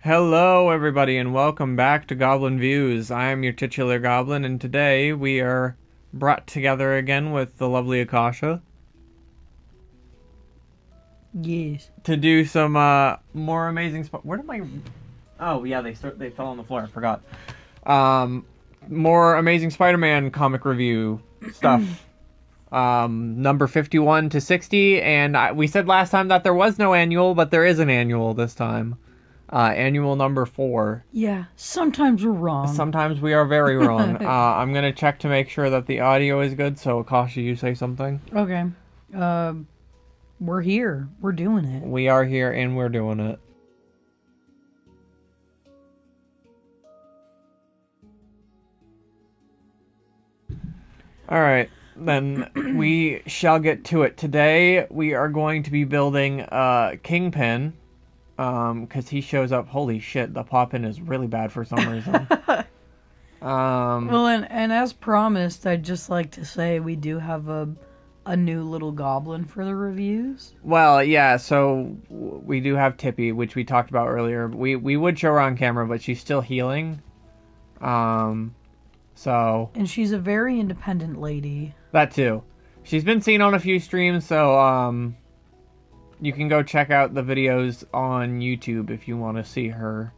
Hello, everybody, and welcome back to Goblin Views. I am your titular goblin, and today we are brought together again with the lovely Akasha. Yes. To do some more amazing. Where did my? Oh yeah, they fell on the floor. I forgot. More amazing Spider-Man comic review stuff. Number 51 to 60, and we said last time that there was no annual, but there is an annual this time. Annual number 4. Yeah, sometimes we're wrong. Sometimes we are very wrong. I'm gonna check to make sure that the audio is good. So, Akasha, you say something. Okay. We're here. We're doing it. We are here and we're doing it. All right, then we shall get to it. Today we are going to be building Kingpin. Because he shows up. Holy shit, the pop-in is really bad for some reason. Well, and as promised, I'd just like to say we do have a new little goblin for the reviews. Well, yeah, so we do have Tippy, which we talked about earlier. We would show her on camera, but she's still healing. So... And she's a very independent lady. That too. She's been seen on a few streams, so, you can go check out the videos on YouTube if you want to see her.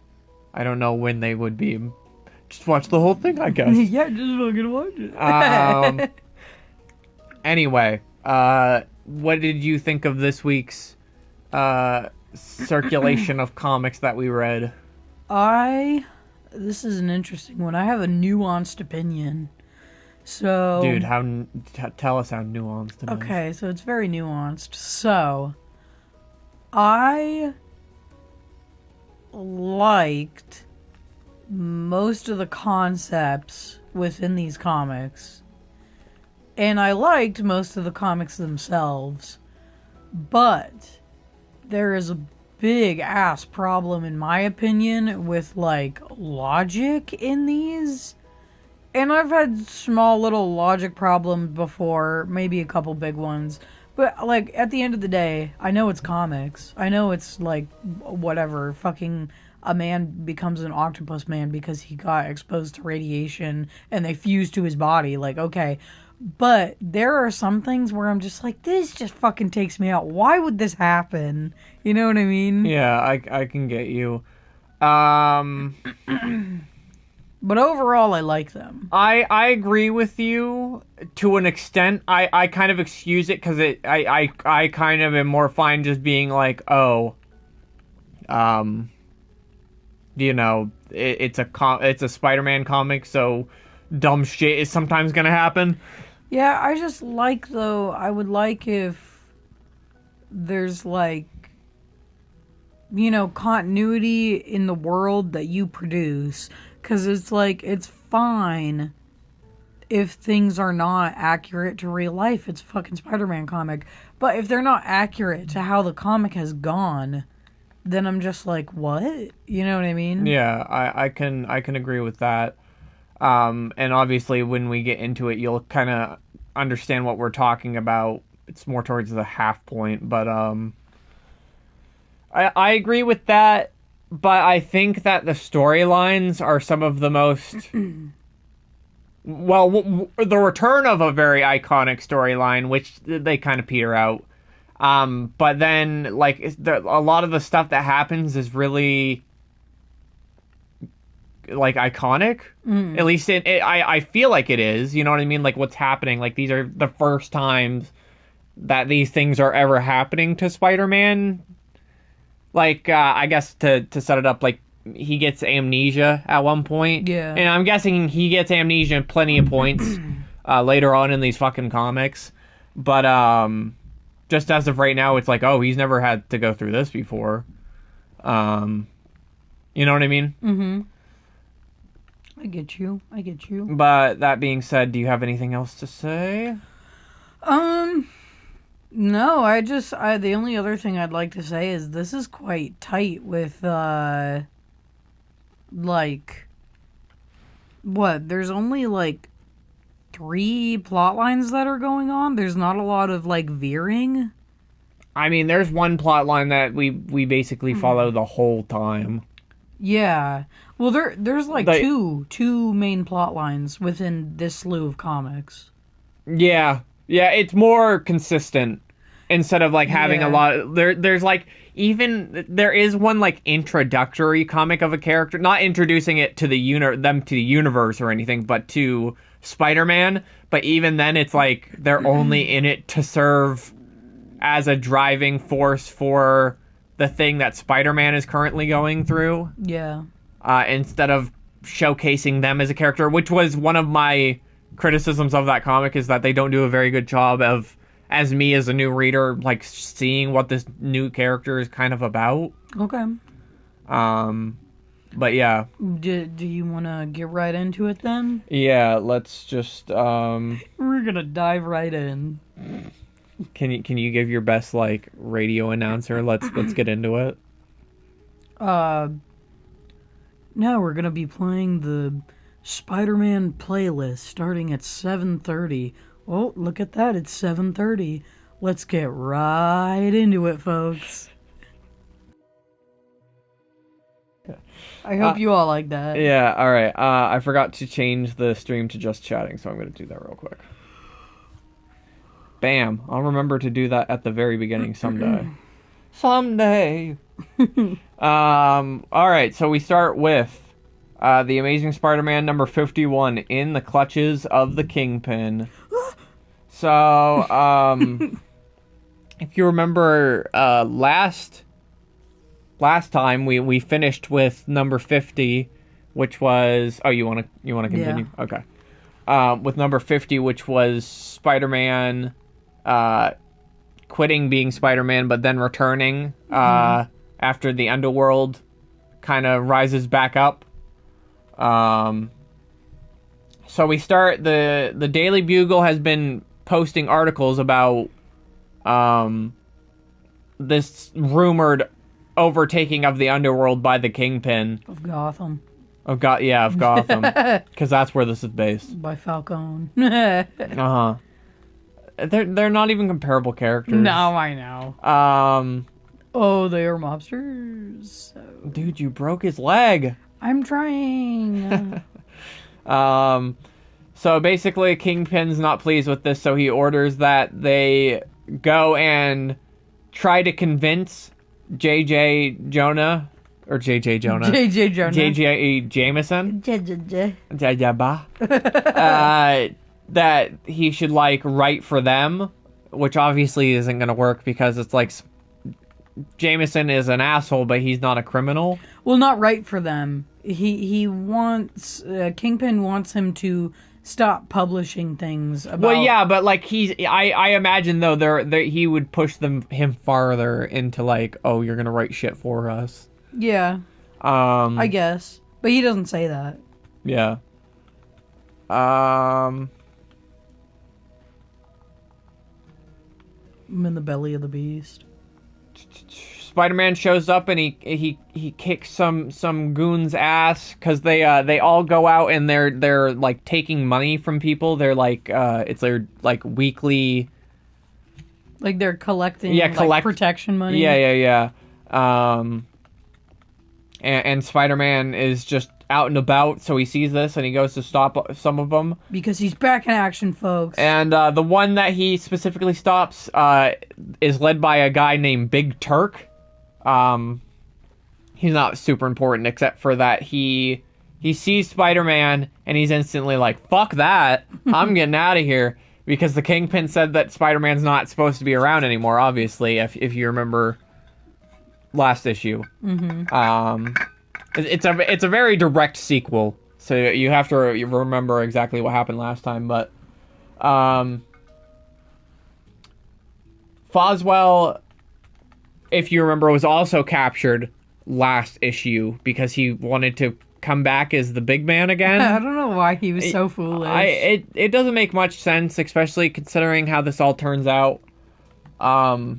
I don't know when they would be. Just watch the whole thing, I guess. Yeah, just fucking watch it. Anyway, what did you think of this week's circulation of comics that we read? This is an interesting one. I have a nuanced opinion. So... Dude, tell us how nuanced it is. Okay, so it's very nuanced. So... I liked most of the concepts within these comics, and I liked most of the comics themselves, but there is a big ass problem in my opinion with like logic in these, and I've had small little logic problems before, maybe a couple big ones. But, like, at the end of the day, I know it's comics. I know it's, like, whatever. Fucking a man becomes an octopus man because he got exposed to radiation and they fused to his body. Like, okay. But there are some things where I'm just like, this just fucking takes me out. Why would this happen? You know what I mean? Yeah, I can get you. But overall, I like them. I agree with you to an extent. I kind of excuse it because I kind of am more fine just being like, oh, you know, it's a Spider-Man comic, so dumb shit is sometimes gonna happen. Yeah, I just like, though, I would like if there's like, you know, continuity in the world that you produce. Because it's like, it's fine if things are not accurate to real life. It's a fucking Spider-Man comic. But if they're not accurate to how the comic has gone, then I'm just like, what? You know what I mean? Yeah, I can agree with that. And obviously when we get into it, you'll kind of understand what we're talking about. It's more towards the half point, but I agree with that. But I think that the storylines are some of the most... well, the return of a very iconic storyline, which they kind of peter out. But then, like, a lot of the stuff that happens is really, like, iconic. At least I feel like it is. You know what I mean? Like, what's happening. Like, these are the first times that these things are ever happening to Spider-Man. Like, I guess to set it up, like, he gets amnesia at one point. Yeah. And I'm guessing he gets amnesia in plenty of points later on in these fucking comics. But, just as of right now, it's like, oh, he's never had to go through this before. You know what I mean? Mm-hmm. I get you. But that being said, do you have anything else to say? No, the only other thing I'd like to say is this is quite tight with, like, what, there's only, like, 3 plot lines that are going on? There's not a lot of, like, veering? I mean, there's one plot line that we basically follow the whole time. Yeah. Well, there's like two main plot lines within this slew of comics. Yeah. Yeah, it's more consistent instead of like having a lot there's like even there is one like introductory comic of a character, not introducing it to them to the universe or anything, but to Spider-Man, but even then it's like they're only in it to serve as a driving force for the thing that Spider-Man is currently going through. Yeah. Instead of showcasing them as a character, which was one of my criticisms of that comic, is that they don't do a very good job of, as me as a new reader, like seeing what this new character is kind of about. Okay. But yeah. Do you want to get right into it then? Yeah, let's just We're gonna dive right in. Can you give your best like radio announcer? Let's get into it. Now we're gonna be playing the Spider-Man playlist starting at 7:30. Oh, look at that! It's 7:30. Let's get right into it, folks. I hope you all like that. Yeah. All right. I forgot to change the stream to just chatting, so I'm gonna do that real quick. Bam! I'll remember to do that at the very beginning someday. Someday. All right, so we start with The Amazing Spider-Man number 51, In the Clutches of the Kingpin. So, if you remember, last time we finished with number 50, which was... Oh, you want to continue? Yeah. Okay. With number 50, which was Spider-Man quitting being Spider-Man, but then returning after the underworld kind of rises back up. So we start, the Daily Bugle has been posting articles about this rumored overtaking of the underworld by the Kingpin. Of Gotham. Of Gotham. Because that's where this is based. By Falcone. Uh-huh. They're not even comparable characters. No, I know. Oh, they are mobsters. So. Dude, you broke his leg. I'm trying. So basically, Kingpin's not pleased with this, so he orders that they go and try to convince J.J. Jonah, or J.J. Jonah. J.J. Jonah. J.J. Jameson. J.J. That he should, like, write for them, which obviously isn't going to work because it's like Jameson is an asshole, but he's not a criminal. Well, not write for them. He wants Kingpin wants him to stop publishing things about. Well, yeah, but like I imagine though he would push him farther into like, oh, you're gonna write shit for us. Yeah. I guess, but he doesn't say that. Yeah. I'm in the belly of the beast. Spider-Man shows up and he kicks some goon's ass because they all go out and they're like taking money from people. They're like it's their like weekly, like they're collecting like protection money. Yeah. And Spider-Man is just out and about, so he sees this and he goes to stop some of them because he's back in action, folks. And the one that he specifically stops is led by a guy named Big Turk. He's not super important except for that he sees Spider-Man and he's instantly like, fuck that, I'm getting out of here, because the Kingpin said that Spider-Man's not supposed to be around anymore, obviously, if you remember last issue. Mm-hmm. It's a very direct sequel, so you have to remember exactly what happened last time, but Foswell, if you remember, was also captured last issue because he wanted to come back as the big man again. I don't know why he was so foolish. It doesn't make much sense, especially considering how this all turns out. But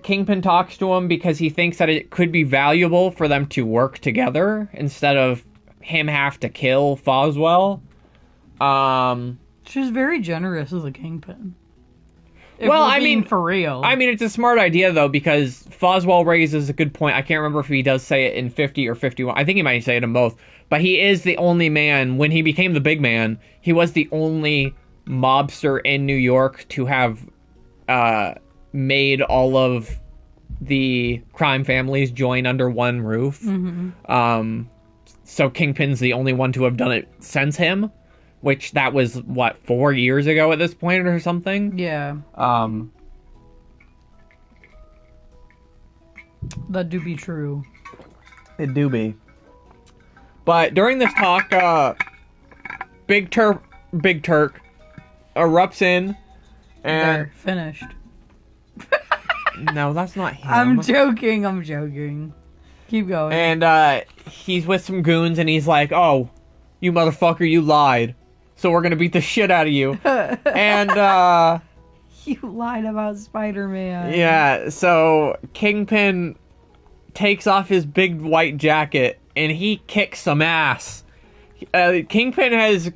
Kingpin talks to him because he thinks that it could be valuable for them to work together instead of him have to kill Foswell. She's very generous as a Kingpin. For real. I mean, it's a smart idea, though, because Foswell raises a good point. I can't remember if he does say it in 50 or 51. I think he might say it in both. But he is the only man, when he became the big man, he was the only mobster in New York to have made all of the crime families join under one roof. Mm-hmm. So Kingpin's the only one to have done it since him. Which that was, 4 years ago at this point or something? Yeah. That do be true. It do be. But during this talk, Big Turk erupts in, and... They're finished. No, that's not him. I'm joking. Keep going. And he's with some goons, and he's like, "Oh, you motherfucker, you lied. So we're gonna beat the shit out of you." And you lied about Spider-Man. Yeah, so Kingpin takes off his big white jacket and he kicks some ass. Kingpin has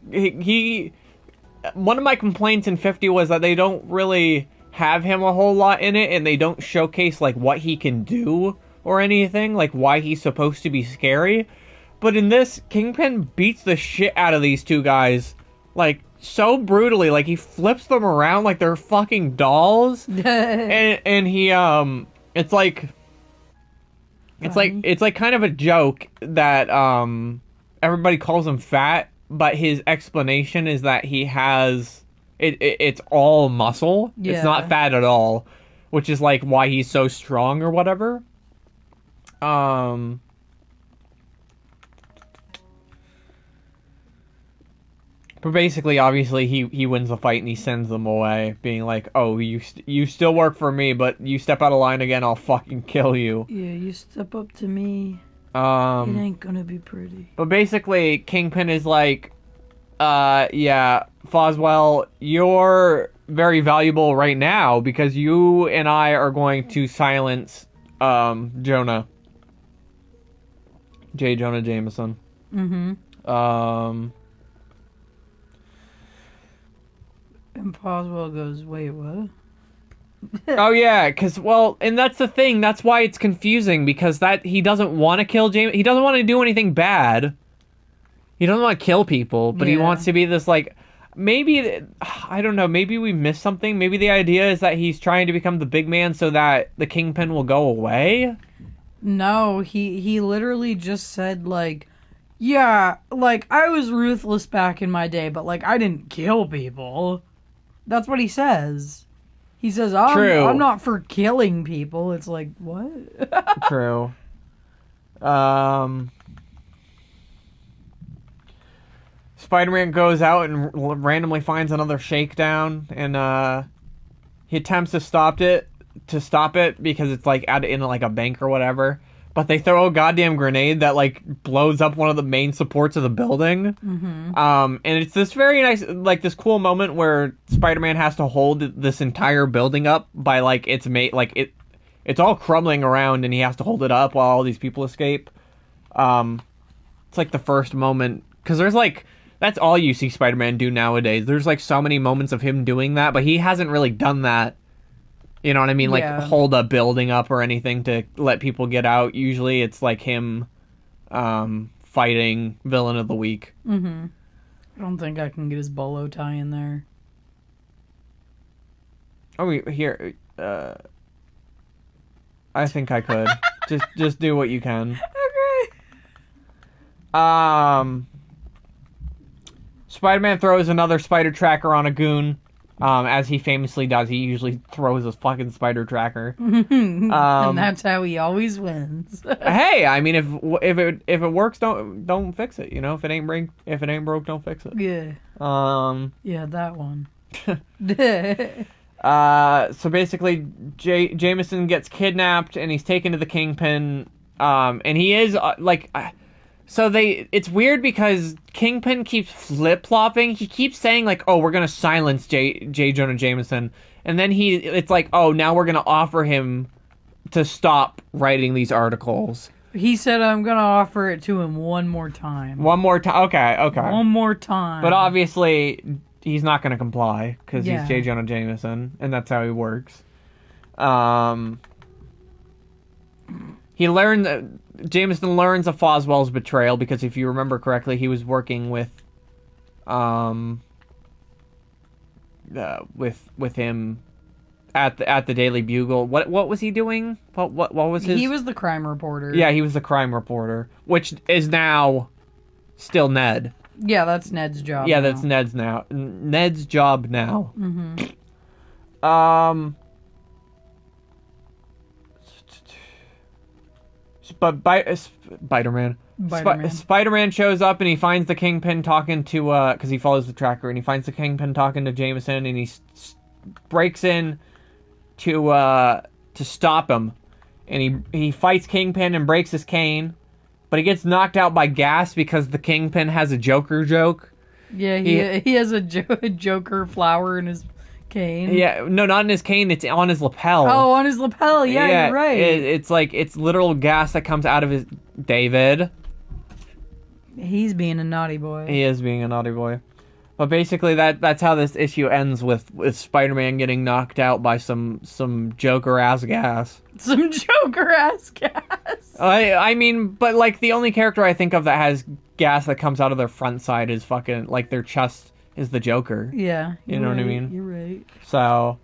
one of my complaints in 50 was that they don't really have him a whole lot in it, and they don't showcase like what he can do or anything, like why he's supposed to be scary. But in this, Kingpin beats the shit out of these two guys. Like, so brutally. Like, he flips them around like they're fucking dolls. and he, it's like kind of a joke that, everybody calls him fat, but his explanation is that he has, it's all muscle. Yeah. It's not fat at all, which is, like, why he's so strong or whatever. But basically, obviously, he wins the fight and he sends them away, being like, "Oh, you still work for me, but you step out of line again, I'll fucking kill you." Yeah, you step up to me. It ain't gonna be pretty. But basically, Kingpin is like, yeah, Foswell, you're very valuable right now because you and I are going to silence Jonah. J. Jonah Jameson. Mm-hmm. And Foswell goes, "Wait, what?" Oh yeah, and that's the thing. That's why it's confusing, because he doesn't want to kill James. He doesn't want to do anything bad. He doesn't want to kill people, but he wants to be this, like, maybe, I don't know, maybe we missed something. Maybe the idea is that he's trying to become the big man so that the Kingpin will go away. No, he literally just said, like, yeah, like, I was ruthless back in my day, but, like, I didn't kill people. That's what he says. He says, I'm not for killing people. It's like, what? True. Spider-Man goes out and randomly finds another shakedown, and he attempts to stop it because it's like in like a bank or whatever. But they throw a goddamn grenade that, like, blows up one of the main supports of the building. Mm-hmm. And it's this very nice, like, this cool moment where Spider-Man has to hold this entire building up by, like, it's all crumbling around, and he has to hold it up while all these people escape. It's like the first moment, because there's, like, that's all you see Spider-Man do nowadays. There's, like, so many moments of him doing that, but he hasn't really done that. You know what I mean? Like, hold a building up or anything to let people get out. Usually it's like him fighting Villain of the Week. Mm-hmm. I don't think I can get his bolo tie in there. Oh, here. I think I could. just do what you can. Okay. Spider-Man throws another spider tracker on a goon. As he famously does, he usually throws a fucking spider tracker. And that's how he always wins. Hey, I mean, if it works, don't fix it. You know, if it ain't broke, don't fix it. Yeah. Yeah, that one. So basically, Jameson gets kidnapped and he's taken to the Kingpin. And he is So it's weird because Kingpin keeps flip-flopping. He keeps saying, like, "Oh, we're going to silence J. Jonah Jameson." And then it's like, "Oh, now we're going to offer him to stop writing these articles." He said, "I'm going to offer it to him one more time." One more time? Okay. One more time. But obviously, he's not going to comply because he's J. Jonah Jameson, and that's how he works. Jameson learns of Foswell's betrayal because if you remember correctly, he was working with him at the Daily Bugle. What was he doing? What was his? He was the crime reporter. Yeah, he was the crime reporter, which is now still Ned. Yeah, that's Ned's job. Yeah, that's Ned's job now. But Spider-Man shows up and he finds the Kingpin talking to because he follows the tracker, and he finds the Kingpin talking to Jameson, and he breaks in to stop him, and he fights Kingpin and breaks his cane, but he gets knocked out by gas because the Kingpin has a Joker joke. Yeah, he has a Joker flower in his cane. Yeah, no, not in his cane. It's on his lapel. Oh, on his lapel. Yeah, you're right. It's literal gas that comes out of his... David. He's being a naughty boy. He is being a naughty boy. But basically, that's how this issue ends with Spider-Man getting knocked out by some Joker-ass gas. Some Joker-ass gas. I mean, but like the only character I think of that has gas that comes out of their front side is fucking like their chest is the Joker. Yeah, you know what I mean. You're right. So,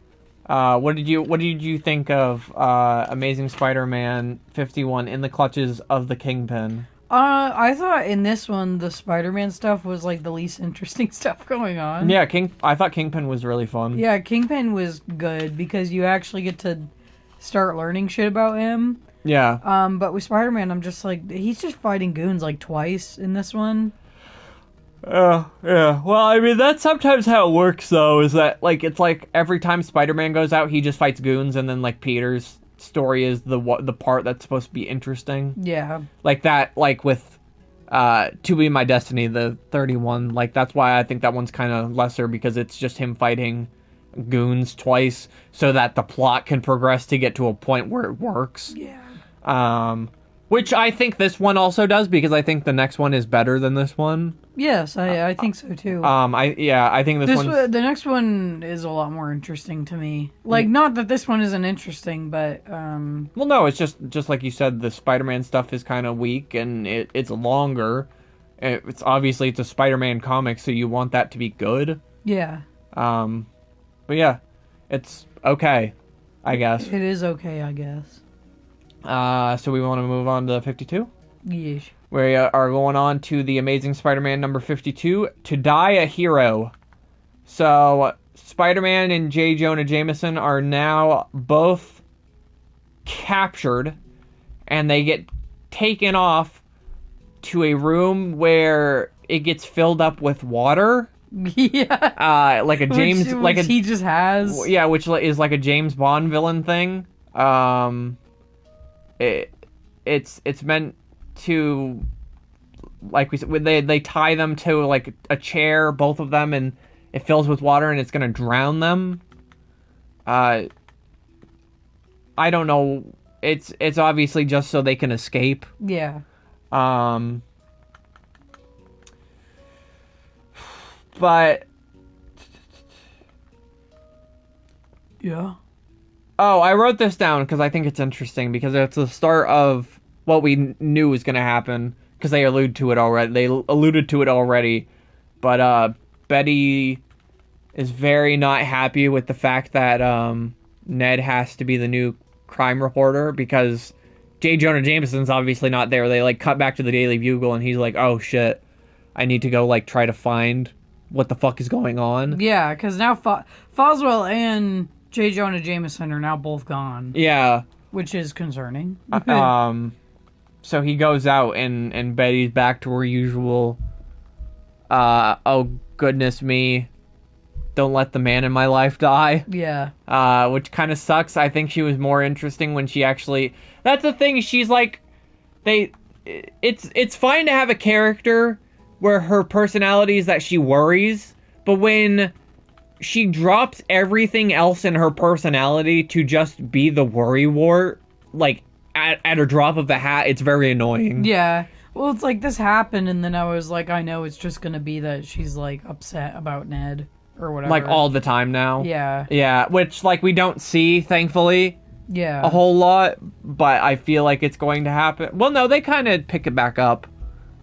what did you think of Amazing Spider-Man 51 in the clutches of the Kingpin? I thought in this one the Spider-Man stuff was like the least interesting stuff going on. Yeah, I thought Kingpin was really fun. Yeah, Kingpin was good because you actually get to start learning shit about him. Yeah. But with Spider-Man, I'm just like, he's just fighting goons like twice in this one. Yeah. Well, I mean, that's sometimes how it works, though, is that, like, it's like every time Spider-Man goes out, he just fights goons, and then, like, Peter's story is the part that's supposed to be interesting. Yeah. Like that, like with To Be My Destiny, the 31, like, that's why I think that one's kind of lesser, because it's just him fighting goons twice, so that the plot can progress to get to a point where it works. Yeah. Which I think this one also does, because I think the next one is better than this one. Yes, I think so too. I think the next one is a lot more interesting to me. Like, not that this one isn't interesting, but well, no, it's just like you said, the Spider-Man stuff is kind of weak, and it's longer. It's obviously it's a Spider-Man comic, so you want that to be good. Yeah. But yeah, it's okay, I guess. It is okay, I guess. So we want to move on to 52? Yes. We are going on to the Amazing Spider-Man number 52, To Die a Hero. So, Spider-Man and J. Jonah Jameson are now both captured, and they get taken off to a room where it gets filled up with water. Yeah. Like a James... which he just has. Yeah, which is like a James Bond villain thing. It's meant to, like we said, they tie them to like a chair, both of them, and it fills with water, and it's gonna drown them. I don't know. It's obviously just so they can escape. Yeah. But yeah. Oh, I wrote this down because I think it's interesting, because it's the start of what we knew was going to happen, because they alluded to it already. But Betty is very not happy with the fact that Ned has to be the new crime reporter, because J. Jonah Jameson's obviously not there. They like cut back to the Daily Bugle, and he's like, "Oh shit, I need to go like try to find what the fuck is going on." Yeah, because now Foswell and J. Jonah Jameson are now both gone. Yeah. Which is concerning. So he goes out, and Betty's back to her usual, oh goodness me, don't let the man in my life die. Yeah. Which kind of sucks. I think she was more interesting when she actually... That's the thing, she's like... It's fine to have a character where her personality is that she worries, but when she drops everything else in her personality to just be the worrywart, like, at a drop of a hat, it's very annoying. Yeah. Well, it's like this happened, and then I was like, I know it's just gonna be that she's, like, upset about Ned or whatever. Like, all the time now. Yeah. Yeah, which, like, we don't see, thankfully, Yeah. a whole lot, but I feel like it's going to happen. Well, no, they kind of pick it back up,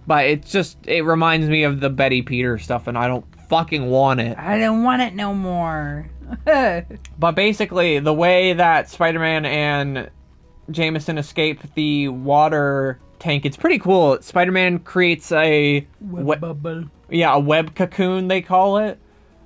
but it reminds me of the Betty Peter stuff, and I don't fucking want it. I don't want it no more. But basically, the way that Spider-Man and Jameson escape the water tank, it's pretty cool. Spider-Man creates a bubble. a web cocoon, they call it,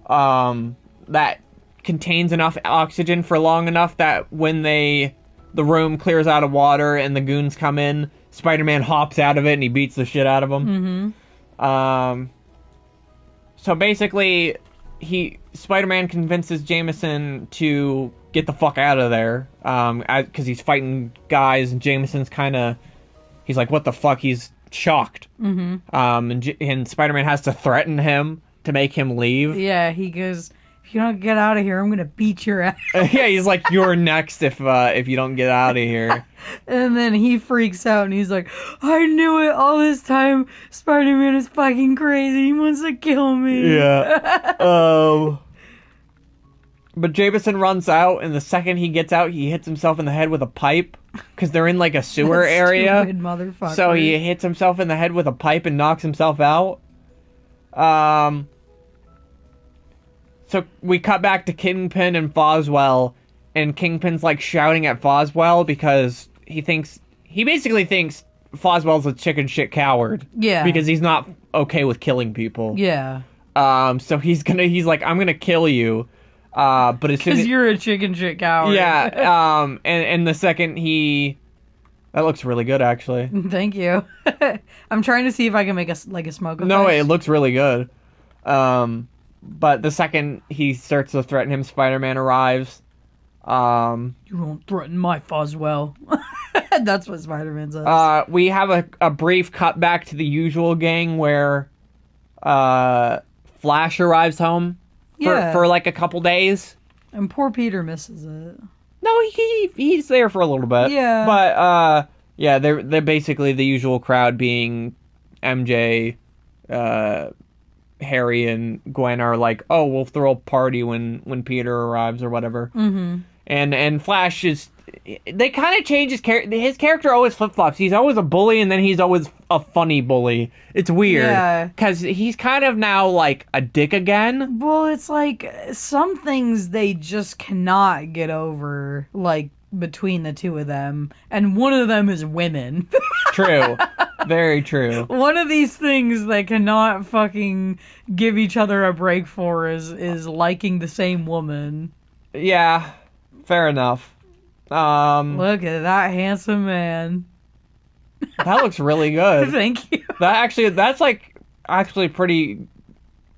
that contains enough oxygen for long enough that when the room clears out of water and the goons come in, Spider-Man hops out of it and he beats the shit out of them. Mm-hmm. So basically, Spider-Man convinces Jameson to get the fuck out of there, because he's fighting guys, and Jameson's he's like, what the fuck? He's shocked. Mm-hmm. And Spider-Man has to threaten him to make him leave. Yeah, he goes, if you don't get out of here, I'm gonna beat your ass. Yeah, he's like, you're next if you don't get out of here. And then he freaks out and he's like, I knew it all this time. Spider-Man is fucking crazy. He wants to kill me. Yeah. But Jameson runs out, and the second he gets out, he hits himself in the head with a pipe, because they're in like a sewer area. Stupid motherfucker. So he hits himself in the head with a pipe and knocks himself out. So we cut back to Kingpin and Foswell, and Kingpin's like shouting at Foswell because he basically thinks Foswell's a chicken shit coward. Yeah. Because he's not okay with killing people. Yeah. So he's like, I'm gonna kill you. But as soon as you're a chicken shit coward. Yeah. And the second that looks really good, actually. Thank you. I'm trying to see if I can make a smoke effect. No, it looks really good. But the second he starts to threaten him, Spider-Man arrives. You won't threaten my Foswell. That's what Spider-Man says. We have a brief cut back to the usual gang where Flash arrives home for like a couple days. And poor Peter misses it. No, he's there for a little bit. Yeah. But yeah, they're basically the usual crowd, being MJ, Harry, and Gwen are like, oh, we'll throw a party when Peter arrives or whatever. Mm-hmm. And Flash they kind of change his character. His character always flip-flops. He's always a bully, and then he's always a funny bully. It's weird. Yeah. Because he's kind of now, like, a dick again. Well, it's like, some things they just cannot get over, like, between the two of them. And one of them is women. True. Very true. One of these things they cannot fucking give each other a break for is liking the same woman. Yeah. Fair enough. Look at that handsome man. That looks really good. Thank you. That's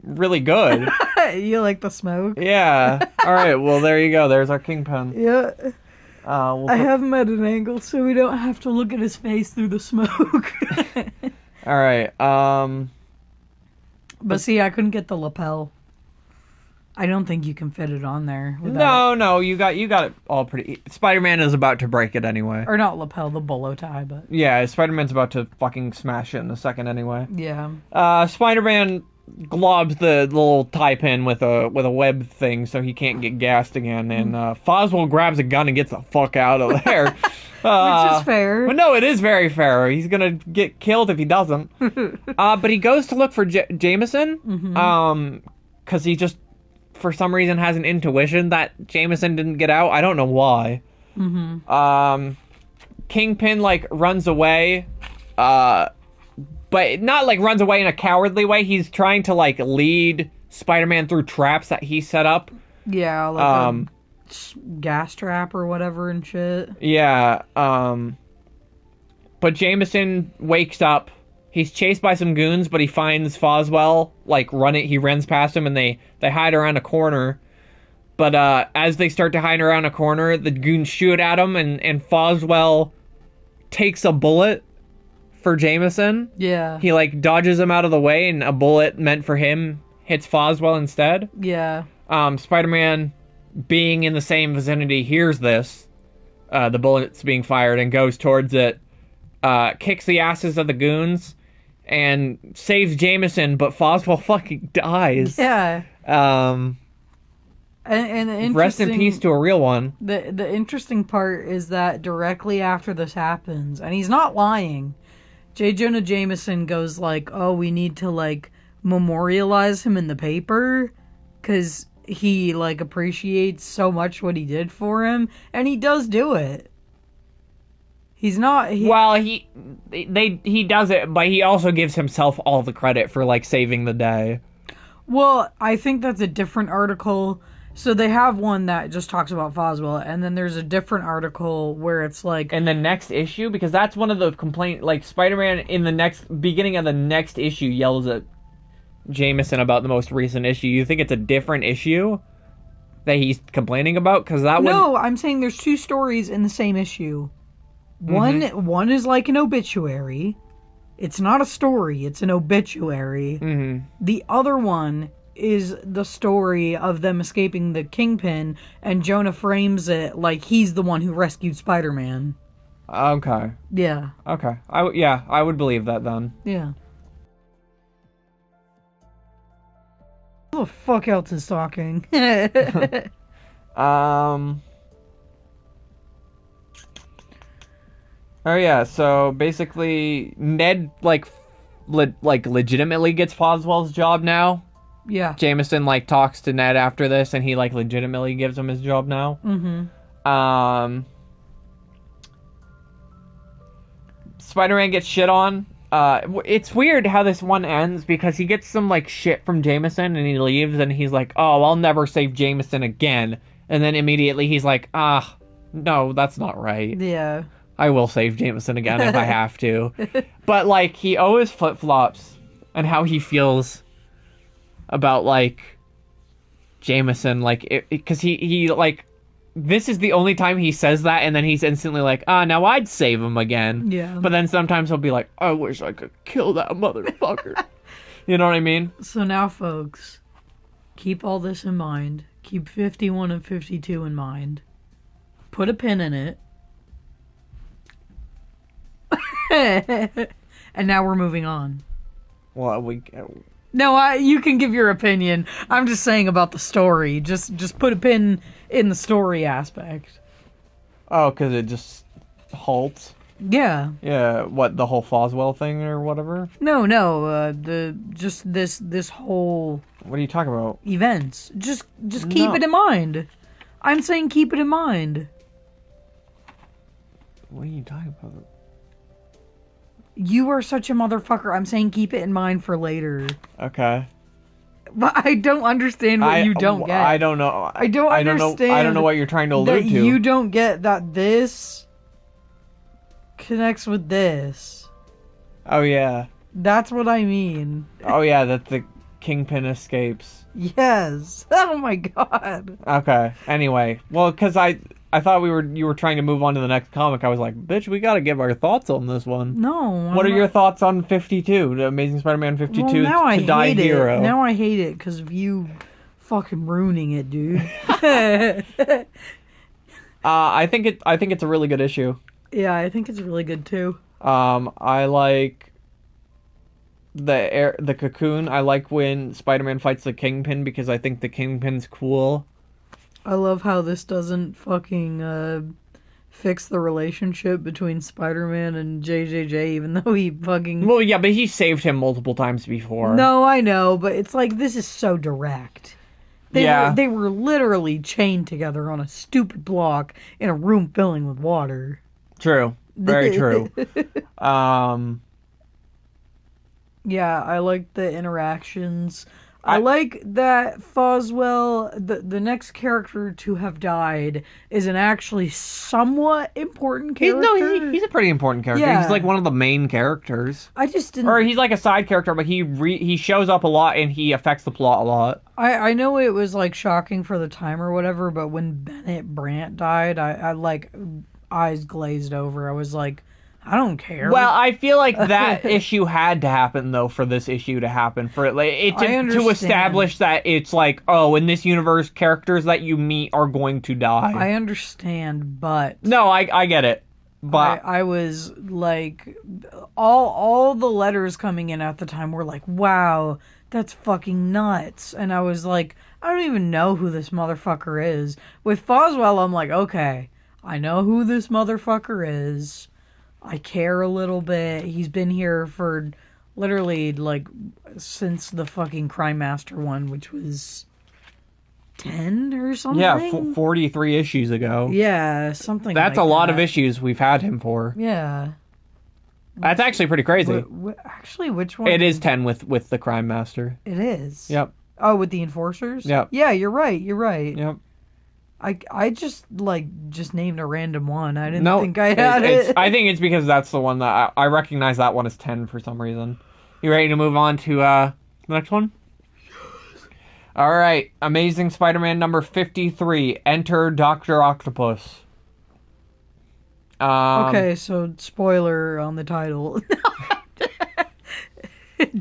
really good. You like the smoke? Yeah. All right. Well, there you go. There's our Kingpin. Yeah. I have him at an angle so we don't have to look at his face through the smoke. All right. But see, I couldn't get the lapel. I don't think you can fit it on there. No, you got it all pretty. Spider-Man is about to break it anyway. Or not lapel, the bolo tie, but yeah, Spider-Man's about to fucking smash it in a second anyway. Yeah. Spider-Man globs the little tie pin with a web thing so he can't get gassed again, and Foswell grabs a gun and gets the fuck out of there. Which is fair. But no, it is very fair. He's gonna get killed if he doesn't. But he goes to look for Jameson, because he just, for some reason, has an intuition that Jameson didn't get out. I don't know why. Kingpin, like, runs away, but not, like, runs away in a cowardly way. He's trying to, like, lead Spider-Man through traps that he set up. Yeah, like a gas trap or whatever and shit. Yeah, but Jameson wakes up. He's chased by some goons, but he finds Foswell, like, he runs past him, and they hide around a corner. But as they start to hide around a corner, the goons shoot at him, and Foswell takes a bullet for Jameson. Yeah. He, like, dodges him out of the way, and a bullet meant for him hits Foswell instead. Yeah. Spider-Man, being in the same vicinity, hears this, the bullets being fired, and goes towards it, kicks the asses of the goons, and saves Jameson, but Foswell fucking dies. Yeah. And the interesting, rest in peace to a real one. The interesting part is that directly after this happens, and he's not lying, J. Jonah Jameson goes like, "Oh, we need to like memorialize him in the paper, because he like appreciates so much what he did for him," and he does do it. He's not. Well, he does it, but he also gives himself all the credit for like saving the day. Well, I think that's a different article. So they have one that just talks about Foswell, and then there's a different article where it's like... In the next issue? Because that's one of the complaints... Like, Spider-Man in the beginning of the next issue yells at Jameson about the most recent issue. You think it's a different issue that he's complaining about? Because that No, I'm saying there's two stories in the same issue. One is like an obituary. It's not a story, it's an obituary. Mm-hmm. The other one is the story of them escaping the Kingpin, and Jonah frames it like he's the one who rescued Spider-Man. Okay. Yeah. Okay. I would believe that then. Yeah. Who the fuck else is talking? Oh yeah, so basically Ned legitimately gets Foswell's job now. Yeah. Jameson like talks to Ned after this, and he like legitimately gives him his job now. Mm-hmm. Spider-Man gets shit on. It's weird how this one ends, because he gets some like shit from Jameson and he leaves, and he's like, "Oh, I'll never save Jameson again." And then immediately he's like, no, that's not right. Yeah. I will save Jameson again if I have to. But like, he always flip-flops on how he feels about like Jameson, like, because he like, this is the only time he says that, and then he's instantly like, now I'd save him again. Yeah. But then sometimes he'll be like, I wish I could kill that motherfucker. You know what I mean? So now, folks, keep all this in mind. Keep 51 and 52 in mind. Put a pin in it. And now we're moving on. Well, No, you can give your opinion. I'm just saying about the story. Just put a pin in the story aspect. Oh, because it just halts? Yeah. Yeah, what, the whole Foswell thing or whatever? No, this whole... What are you talking about? Events. Just keep it in mind. I'm saying keep it in mind. What are you talking about? You are such a motherfucker. I'm saying keep it in mind for later. Okay. But I don't understand what you don't get. I don't know. I don't understand. I don't know what you're trying to allude to. You don't get that this connects with this. Oh, yeah. That's what I mean. Oh, yeah, that the Kingpin escapes. Yes. Oh, my God. Okay. Anyway. Well, because I thought you were trying to move on to the next comic. I was like, bitch, we gotta give our thoughts on this one. No. What are your thoughts on 52? The Amazing Spider-Man 52 well, now to Die hate Hero? It. Now I hate it because of you fucking ruining it, dude. I think it's a really good issue. Yeah, I think it's really good too. I like the Cocoon. I like when Spider-Man fights the Kingpin, because I think the Kingpin's cool. I love how this doesn't fucking fix the relationship between Spider-Man and JJJ, even though he fucking... Well, yeah, but he saved him multiple times before. No, I know, but it's like, this is so direct. They were literally chained together on a stupid block in a room filling with water. True. Very true. Yeah, I like the interactions. I like that Foswell, the next character to have died, is an actually somewhat important character. He's a pretty important character. Yeah. He's like one of the main characters. I just didn't... Or he's like a side character, but he shows up a lot and he affects the plot a lot. I know it was like shocking for the time or whatever, but when Bennett Brant died, I like eyes glazed over. I was like, I don't care. Well, I feel like that issue had to happen, though, for this issue to happen. For it to establish that it's like, oh, in this universe, characters that you meet are going to die. I understand, but... No, I get it. But I was like, all the letters coming in at the time were like, wow, that's fucking nuts. And I was like, I don't even know who this motherfucker is. With Foswell, I'm like, okay, I know who this motherfucker is. I care a little bit. He's been here for literally, like, since the fucking Crime Master one, which was 10 or something? Yeah, 43 issues ago. Yeah, something That's like a lot that. of issues we've had him for. Yeah. That's actually pretty crazy. Actually, which one? It is 10 with the Crime Master. It is. Yep. Oh, with the Enforcers? Yep. Yeah, you're right. Yep. I just named a random one. I didn't think I had it. I think it's because that's the one that I recognize that one as 10 for some reason. You ready to move on to the next one? Yes. All right. Amazing Spider-Man number 53. Enter Dr. Octopus. Okay, so spoiler on the title.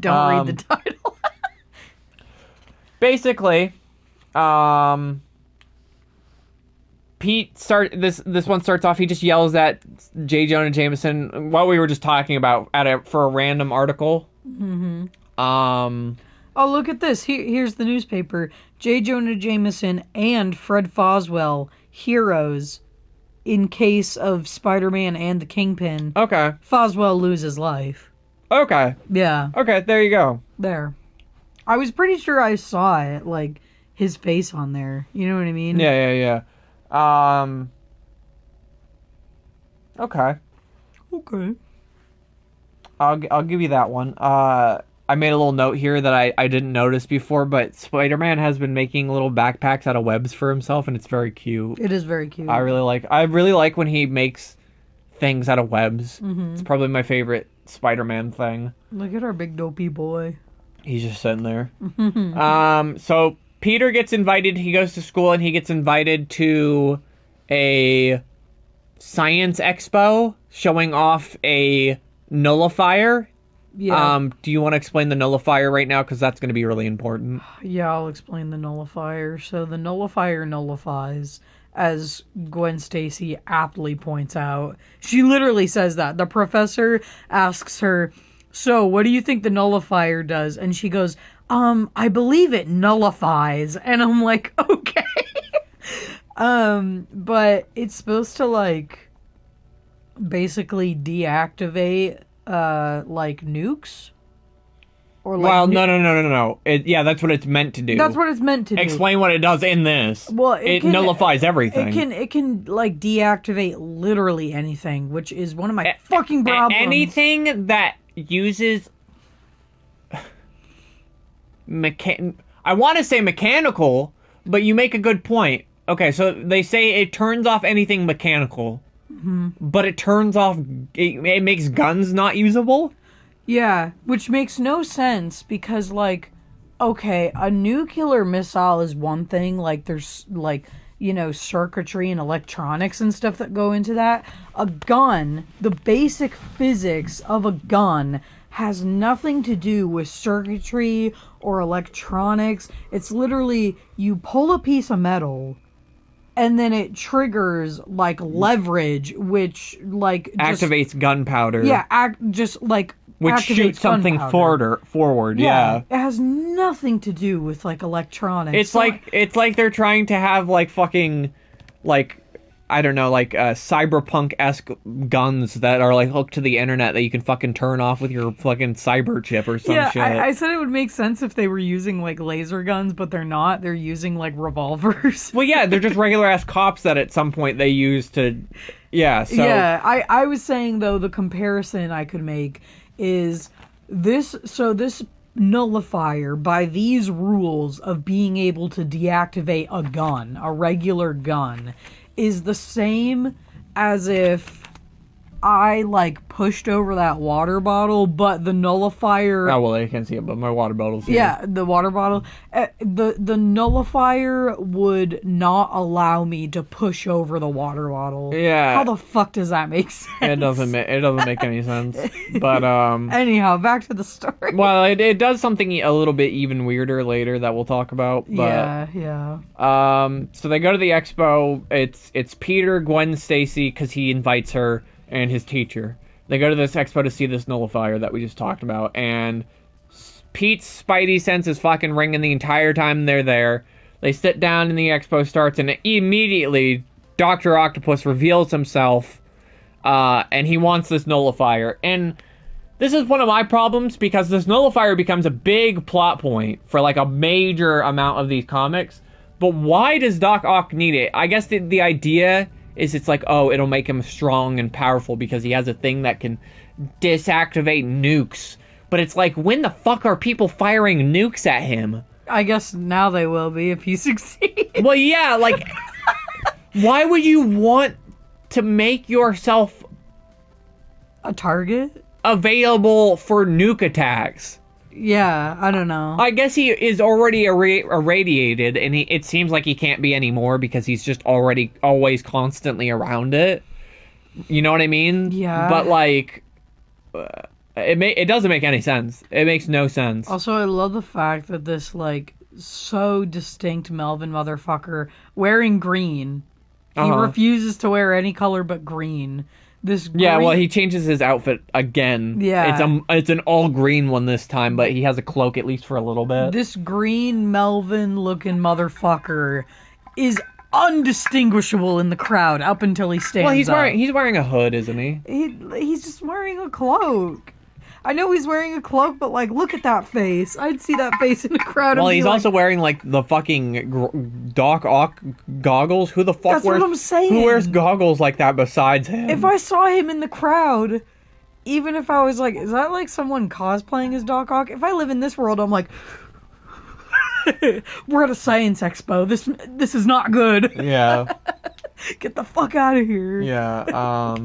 Don't read the title. Basically, Pete this one starts off, he just yells at J. Jonah Jameson what we were just talking about for a random article. Mm-hmm. Oh, look at this. Here's the newspaper. J. Jonah Jameson and Fred Foswell, heroes in case of Spider-Man and the Kingpin. Okay. Foswell loses life. Okay. Yeah. Okay, there you go. There. I was pretty sure I saw it, like, his face on there. You know what I mean? Yeah. Okay. Okay. I'll give you that one. I made a little note here that I didn't notice before, but Spider-Man has been making little backpacks out of webs for himself, and it's very cute. It is very cute. I really like when he makes things out of webs. Mm-hmm. It's probably my favorite Spider-Man thing. Look at our big dopey boy. He's just sitting there. So Peter gets invited. He goes to school, and he gets invited to a science expo showing off a nullifier. Yeah. Do you want to explain the nullifier right now? Because that's going to be really important. Yeah, I'll explain the nullifier. So the nullifier nullifies, as Gwen Stacy aptly points out. She literally says that. The professor asks her, so what do you think the nullifier does? And she goes, I believe it nullifies. And I'm like, okay. But it's supposed to, like, basically deactivate like nukes, or like no. Yeah, that's what it's meant to do. That's what it's meant to do. Explain what it does in this. Well, it nullifies everything. It can like deactivate literally anything, which is one of my fucking problems. Anything that uses I want to say mechanical, but you make a good point. Okay, so they say it turns off anything mechanical. Mm-hmm. But it turns off, it makes guns not usable? Yeah, which makes no sense because, like, okay, a nuclear missile is one thing, like, there's, like, you know, circuitry and electronics and stuff that go into that. A gun, the basic physics of a gun has nothing to do with circuitry or electronics. It's literally, you pull a piece of metal, and then it triggers, like, leverage, which, like... activates gunpowder. Yeah, which shoots something forward, yeah. It has nothing to do with, like, electronics. It's like they're trying to have, like, fucking, like, I don't know, like, cyberpunk-esque guns that are, like, hooked to the internet that you can fucking turn off with your fucking cyber chip or some shit. Yeah, I said it would make sense if they were using, like, laser guns, but they're not. They're using, like, revolvers. Well, yeah, they're just regular-ass cops that at some point they use to... Yeah, so... Yeah, I was saying, though, the comparison I could make is this nullifier, by these rules of being able to deactivate a gun, a regular gun, is the same as if I, like, pushed over that water bottle, but the nullifier... Oh, well, I can't see it, but my water bottle's here. Yeah, the water bottle. The nullifier would not allow me to push over the water bottle. Yeah. How the fuck does that make sense? It doesn't make any sense. But, anyhow, back to the story. Well, it does something a little bit even weirder later that we'll talk about. But, yeah. So they go to the expo. It's Peter, Gwen Stacy, because he invites her, and his teacher. They go to this expo to see this nullifier that we just talked about, and Pete's spidey sense is fucking ringing the entire time they're there. They sit down and the expo starts, and immediately Dr. Octopus reveals himself, and he wants this nullifier. And this is one of my problems, because this nullifier becomes a big plot point for, like, a major amount of these comics. But why does Doc Ock need it? I guess the idea is it's like, oh, it'll make him strong and powerful because he has a thing that can disactivate nukes. But it's like, when the fuck are people firing nukes at him? I guess now they will be if he succeeds. Well, yeah, like, why would you want to make yourself a target? Available for nuke attacks? Yeah, I don't know. I guess he is already irradiated, and it seems like he can't be anymore because he's just already always constantly around it. You know what I mean? Yeah. But, like, it doesn't make any sense. It makes no sense. Also, I love the fact that this, like, so distinct Melvin motherfucker wearing green. He refuses to wear any color but green. This green... Yeah, well, he changes his outfit again. Yeah. It's an all green one this time, but he has a cloak at least for a little bit. This green Melvin looking motherfucker is undistinguishable in the crowd up until he stands Well, up. he's wearing a hood, isn't he? He's just wearing a cloak. I know he's wearing a cloak, but, like, look at that face. I'd see that face in a crowd. Well, and he's also wearing, like, the fucking Doc Ock goggles. Who the fuck That's wears... what I'm saying. Who wears goggles like that besides him? If I saw him in the crowd, even if I was like, is that like someone cosplaying as Doc Ock? If I live in this world, I'm like, we're at a science expo. This is not good. Yeah. Get the fuck out of here. Yeah,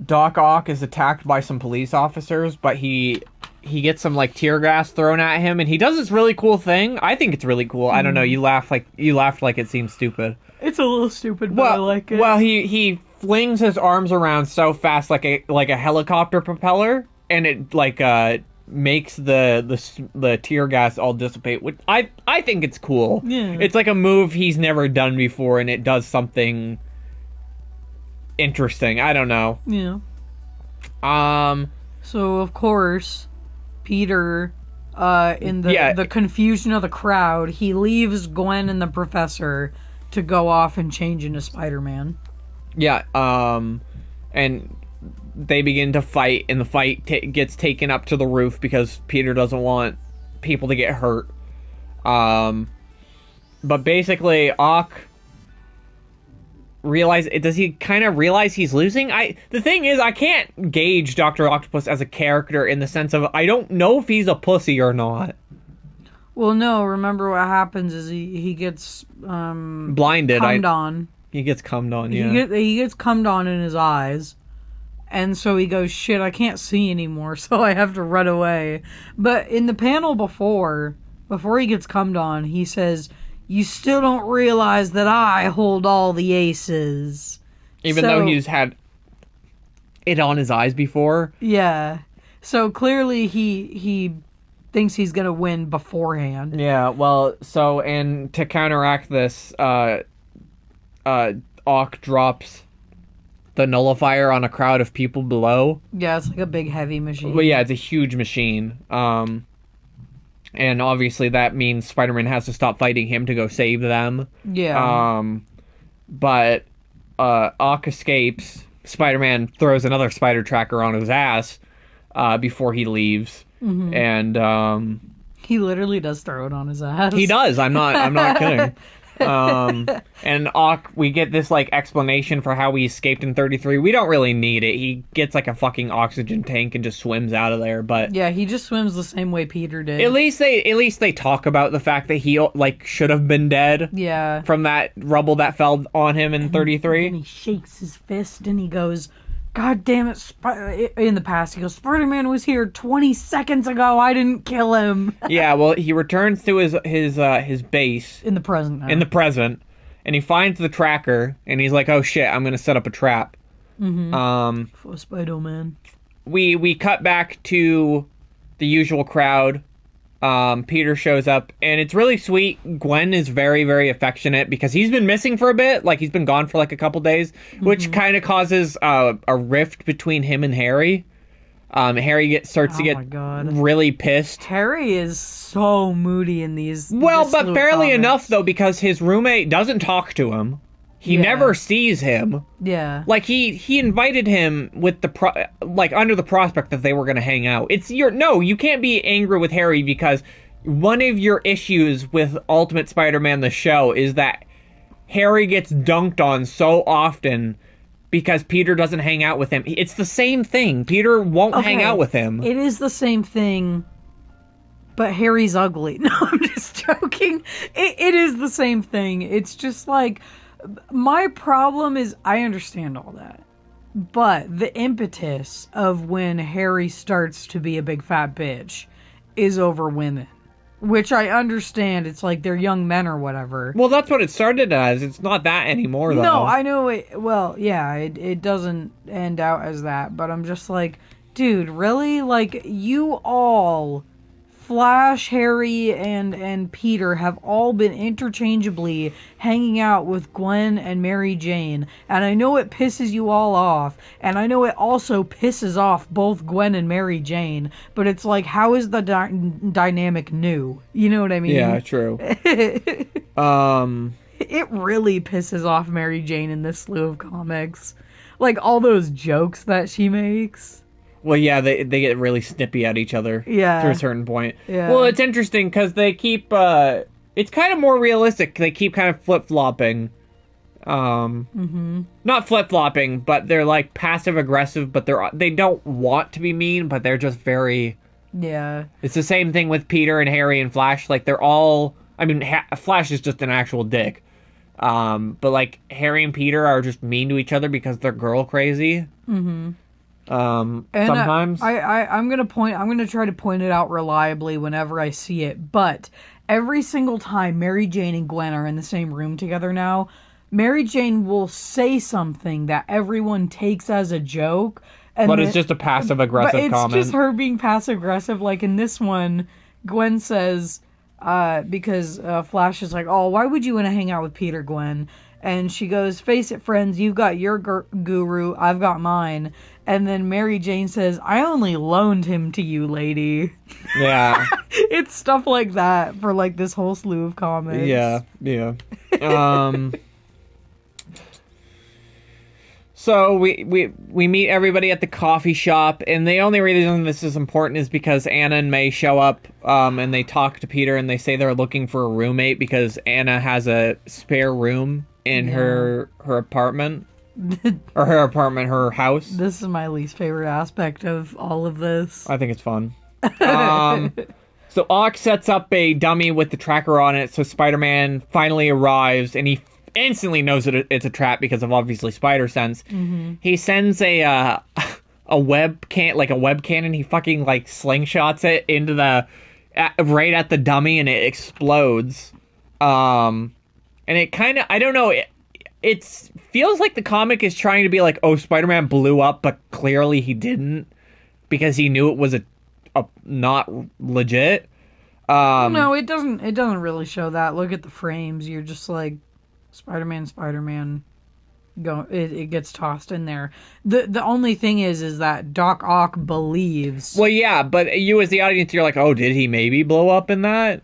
Doc Ock is attacked by some police officers, but he gets some, like, tear gas thrown at him, and he does this really cool thing. I think it's really cool. I don't know. You laughed like it seems stupid. It's a little stupid, but I like it. Well, he flings his arms around so fast, like a helicopter propeller, and it, like, makes the tear gas all dissipate. Which I think it's cool. Yeah. It's like a move he's never done before, and it does something interesting. I don't know. Yeah. So of course, Peter, in the confusion of the crowd, he leaves Gwen and the professor to go off and change into Spider-Man. Yeah. And they begin to fight, and the fight gets taken up to the roof because Peter doesn't want people to get hurt. But basically, Ock does he kind of realize he's losing? The thing is, I can't gauge Dr. Octopus as a character in the sense of I don't know if he's a pussy or not. Well, no, remember what happens is he gets blinded. Cummed on. He gets cummed on, yeah. He gets cummed on in his eyes. And so he goes, shit, I can't see anymore, so I have to run away. But in the panel before he gets cummed on, he says, you still don't realize that I hold all the aces. Even though he's had it on his eyes before? Yeah. So clearly he thinks he's going to win beforehand. Yeah, well, so, and to counteract this, Ock drops the nullifier on a crowd of people below. Yeah, it's like a big heavy machine. Well, yeah, it's a huge machine. And obviously that means Spider-Man has to stop fighting him to go save them. Yeah. But Ock escapes. Spider-Man throws another spider tracker on his ass before he leaves. Mm-hmm. And he literally does throw it on his ass. He does. I'm not kidding. And Ock, we get this, like, explanation for how he escaped in 33. We don't really need it. He gets, like, a fucking oxygen tank and just swims out of there, but... Yeah, he just swims the same way Peter did. At least they talk about the fact that he, like, should have been dead. Yeah. From that rubble that fell on him in 33. And he shakes his fist and he goes... God damn it, in the past, he goes, Spider-Man was here 20 seconds ago, I didn't kill him. Yeah, well, he returns to his base. In the present now. In the present. And he finds the tracker, and he's like, oh shit, I'm gonna set up a trap. Mm-hmm. For Spider-Man. We cut back to the usual crowd. Peter shows up, and it's really sweet. Gwen is very, very affectionate because he's been missing for a bit. Like, he's been gone for like a couple days, which kind of causes a rift between him and Harry. Harry starts to get really pissed. Harry is so moody in these. Well, but barely enough though, because his roommate doesn't talk to him. He never sees him. Yeah. Like he invited him with the under the prospect that they were going to hang out. You can't be angry with Harry because one of your issues with Ultimate Spider-Man the show is that Harry gets dunked on so often because Peter doesn't hang out with him. It's the same thing. Peter won't hang out with him. It is the same thing, but Harry's ugly. No, I'm just joking. It is the same thing. It's just like, my problem is, I understand all that, but the impetus of when Harry starts to be a big fat bitch is over women. Which I understand. It's like they're young men or whatever. Well, that's what it started as. It's not that anymore, though. No, I know it. Well, yeah, it doesn't end out as that. But I'm just like, dude, really? Like, you all, Flash, Harry, and Peter have all been interchangeably hanging out with Gwen and Mary Jane. And I know it pisses you all off. And I know it also pisses off both Gwen and Mary Jane. But it's like, how is the dynamic new? You know what I mean? Yeah, true. It really pisses off Mary Jane in this slew of comics. Like, all those jokes that she makes. Well, yeah, they get really snippy at each other to a certain point. Yeah. Well, it's interesting because they keep... it's kind of more realistic. They keep kind of flip-flopping. Not flip-flopping, but they're like passive-aggressive, but they don't want to be mean, but they're just very... Yeah. It's the same thing with Peter and Harry and Flash. Like, they're all... I mean, Flash is just an actual dick. But, like, Harry and Peter are just mean to each other because they're girl crazy. Mm-hmm. Sometimes I'm gonna try to point it out reliably whenever I see it, but every single time Mary Jane and Gwen are in the same room together now, Mary Jane will say something that everyone takes as a joke, but it's just a passive aggressive comment. It's just her being passive aggressive. Like in this one, Gwen says, because Flash is like, "Oh, why would you want to hang out with Peter, Gwen?" And she goes, "Face it, friends, you've got your guru, I've got mine." And then Mary Jane says, "I only loaned him to you, lady." Yeah. It's stuff like that for like this whole slew of comics. Yeah. So we meet everybody at the coffee shop, and the only reason this is important is because Anna and May show up, and they talk to Peter, and they say they're looking for a roommate because Anna has a spare room in her apartment. Or her house. This is my least favorite aspect of all of this. I think it's fun. So Ock sets up a dummy with the tracker on it, so Spider-Man finally arrives, and he instantly knows that it's a trap because of obviously spider sense. Mm-hmm. He sends a web cannon. He fucking like slingshots it into right at the dummy, and it explodes. And it kind of, I don't know, it feels like the comic is trying to be like, oh, Spider-Man blew up, but clearly he didn't because he knew it was a not legit. No, it doesn't really show that. Look at the frames. You're just like, Spider-Man, go. It gets tossed in there. The only thing is that Doc Ock believes. Well, yeah, but you as the audience, you're like, oh, did he maybe blow up in that?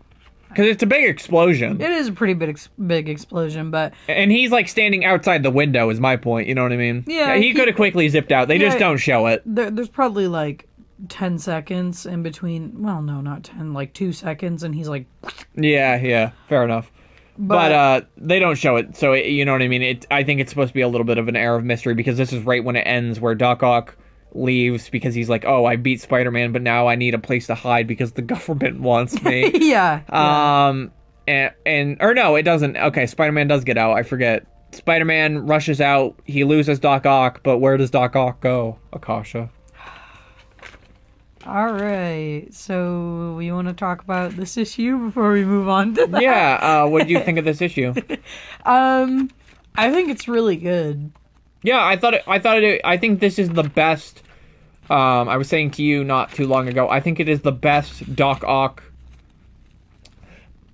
Because it's a big explosion. It is a pretty big explosion, but... And he's, like, standing outside the window is my point, you know what I mean? Yeah. He could have quickly zipped out. They just don't show it. There's probably, like, 10 seconds in between... Well, no, not 10. Like, 2 seconds, and he's like... Yeah. Fair enough. But they don't show it, so you know what I mean? I think it's supposed to be a little bit of an air of mystery, because this is right when it ends, where Doc Ock leaves because he's like, oh, I beat Spider-Man, but now I need a place to hide because the government wants me. Yeah. Or no, it doesn't. Okay, Spider-Man does get out. I forget. Spider-Man rushes out. He loses Doc Ock, but where does Doc Ock go, Akasha? All right. So you want to talk about this issue before we move on to that? Yeah. What did you think of this issue? I think it's really good. Yeah, I think this is the best. I was saying to you not too long ago, I think it is the best Doc Ock,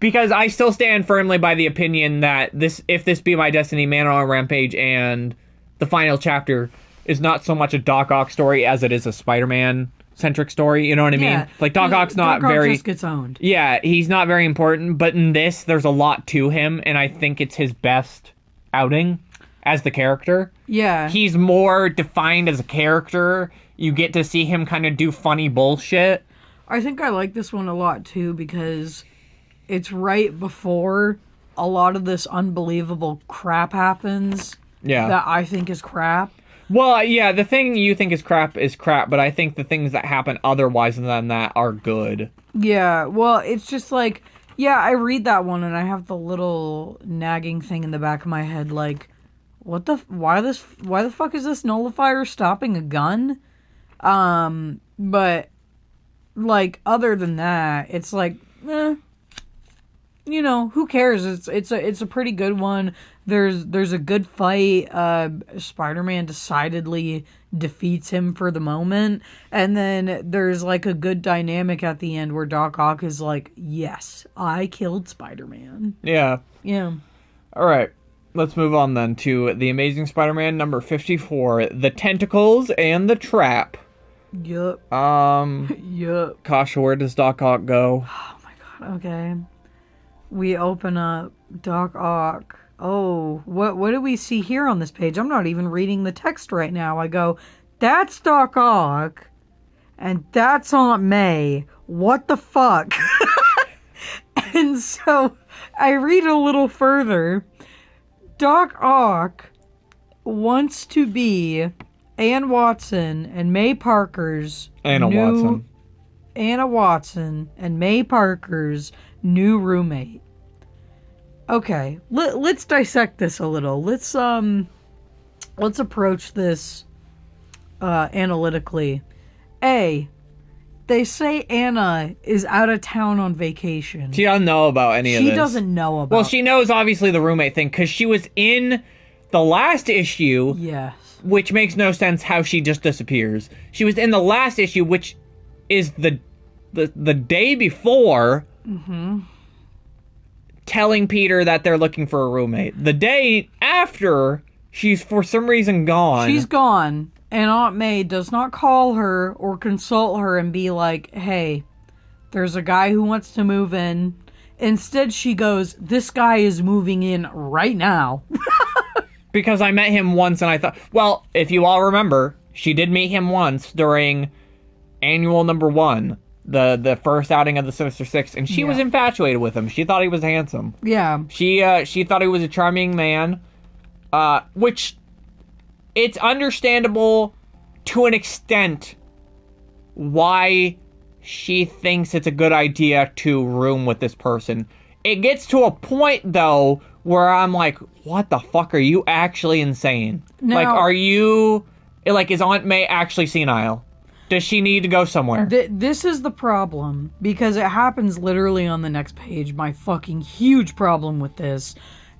because I still stand firmly by the opinion that If This Be My Destiny, Man on a Rampage, and the final chapter is not so much a Doc Ock story as it is a Spider-Man centric story, you know what I mean? Like, Doc Ock's not Doc Ock very... just gets owned. Yeah, he's not very important, but in this, there's a lot to him, and I think it's his best outing as the character. Yeah. He's more defined as a character. You get to see him kind of do funny bullshit. I think I like this one a lot, too, because it's right before a lot of this unbelievable crap happens. Yeah. That I think is crap. Well, yeah, the thing you think is crap, but I think the things that happen otherwise than that are good. Yeah, well, it's just like, yeah, I read that one and I have the little nagging thing in the back of my head, like, why the fuck is this nullifier stopping a gun? But, like, other than that, it's like, you know, who cares? It's a pretty good one. There's a good fight. Spider-Man decidedly defeats him for the moment, and then there's like a good dynamic at the end where Doc Ock is like, "Yes, I killed Spider-Man." Yeah. Yeah. All right. Let's move on then to The Amazing Spider-Man number 54, The Tentacles and the Trap. Yup. Yup. Kasha, where does Doc Ock go? Oh my god. Okay. We open up Doc Ock. Oh, what do we see here on this page? I'm not even reading the text right now. I go, that's Doc Ock, and that's Aunt May. What the fuck? And so I read a little further. Doc Ock wants to be Anna Watson and May Parker's Anna Watson and May Parker's new roommate. Okay, let's dissect this a little. Let's approach this analytically. A, they say Anna is out of town on vacation. She doesn't know about any of this. She doesn't know about... Well, she knows, obviously, the roommate thing, because she was in the last issue. Yes. Which makes no sense how she just disappears. She was in the last issue, which is the day before... Mm-hmm. Telling Peter that they're looking for a roommate. The day after, she's for some reason gone. She's gone, and Aunt May does not call her or consult her and be like, hey, there's a guy who wants to move in. Instead, she goes, this guy is moving in right now. Because I met him once and I thought... Well, if you all remember, she did meet him once during annual number 1. The first outing of the Sinister Six, and she was infatuated with him. She thought he was handsome. Yeah. She thought he was a charming man, which it's understandable to an extent why she thinks it's a good idea to room with this person. It gets to a point, though, where I'm like, what the fuck? Are you actually insane? Now, like, are you... Like, is Aunt May actually senile? Does she need to go somewhere? This is the problem, because it happens literally on the next page. My fucking huge problem with this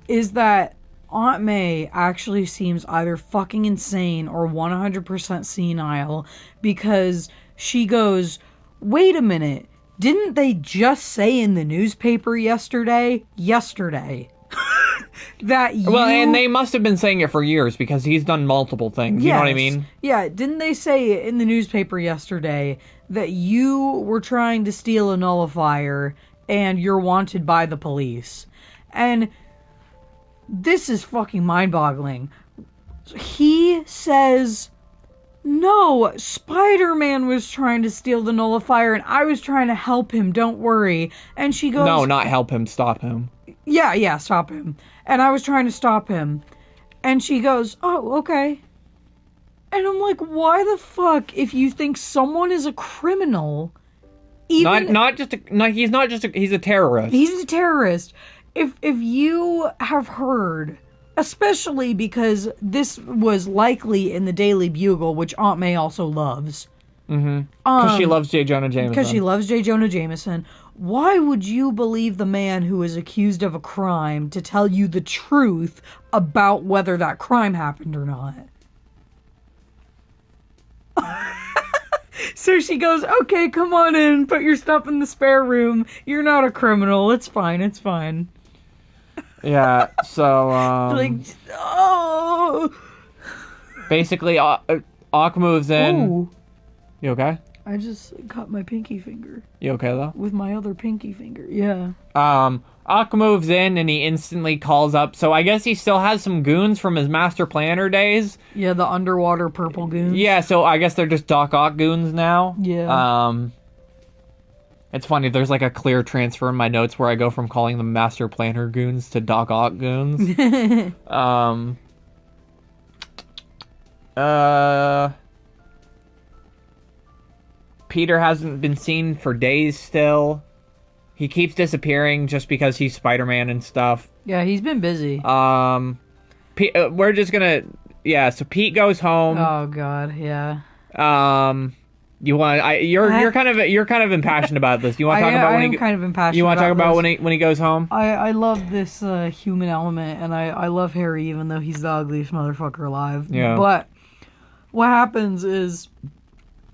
is that Aunt May actually seems either fucking insane or 100% senile, because she goes, wait a minute, didn't they just say in the newspaper yesterday that you... Well, and they must have been saying it for years because he's done multiple things. You know what I mean? Yeah, didn't they say in the newspaper yesterday that you were trying to steal a nullifier and you're wanted by the police? And this is fucking mind-boggling. He says, no, Spider-Man was trying to steal the nullifier and I was trying to help him, don't worry. And she goes... No, not help him, stop him. Yeah, stop him. And I was trying to stop him. And she goes, oh, okay. And I'm like, why the fuck, if you think someone is a criminal, even... He's a terrorist. He's a terrorist. If you have heard, especially because this was likely in the Daily Bugle, which Aunt May also loves. Mm-hmm. Because she loves J. Jonah Jameson. Because she loves J. Jonah Jameson. Why would you believe the man who is accused of a crime to tell you the truth about whether that crime happened or not? So she goes, okay, come on in, put your stuff in the spare room. You're not a criminal. It's fine. Yeah, so, like, oh. Basically, Ock moves in. Ooh. You okay? I just cut my pinky finger. You okay, though? With my other pinky finger, yeah. Ock moves in and he instantly calls up. So I guess he still has some goons from his master planner days. Yeah, the underwater purple goons. Yeah, so I guess they're just Doc Ock goons now. Yeah. It's funny, there's like a clear transfer in my notes where I go from calling them master planner goons to Doc Ock goons. Peter hasn't been seen for days still. He keeps disappearing just because he's Spider-Man and stuff. Yeah, he's been busy. We're just gonna... Yeah, so Pete goes home. Oh, God, yeah. You want? You're kind of impassioned about this. You want to talk about when he? kind of impassioned. You want to talk about when he goes home? I love this human element, and I love Harry, even though he's the ugliest motherfucker alive. Yeah. But what happens is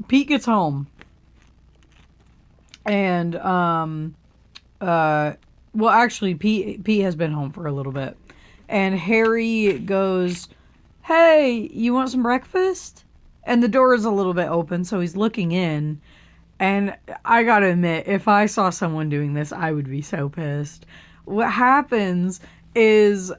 Pete gets home, and well, actually, Pete has been home for a little bit, and Harry goes, "Hey, you want some breakfast?" And the door is a little bit open, so he's looking in. And I gotta admit, if I saw someone doing this, I would be so pissed. What happens is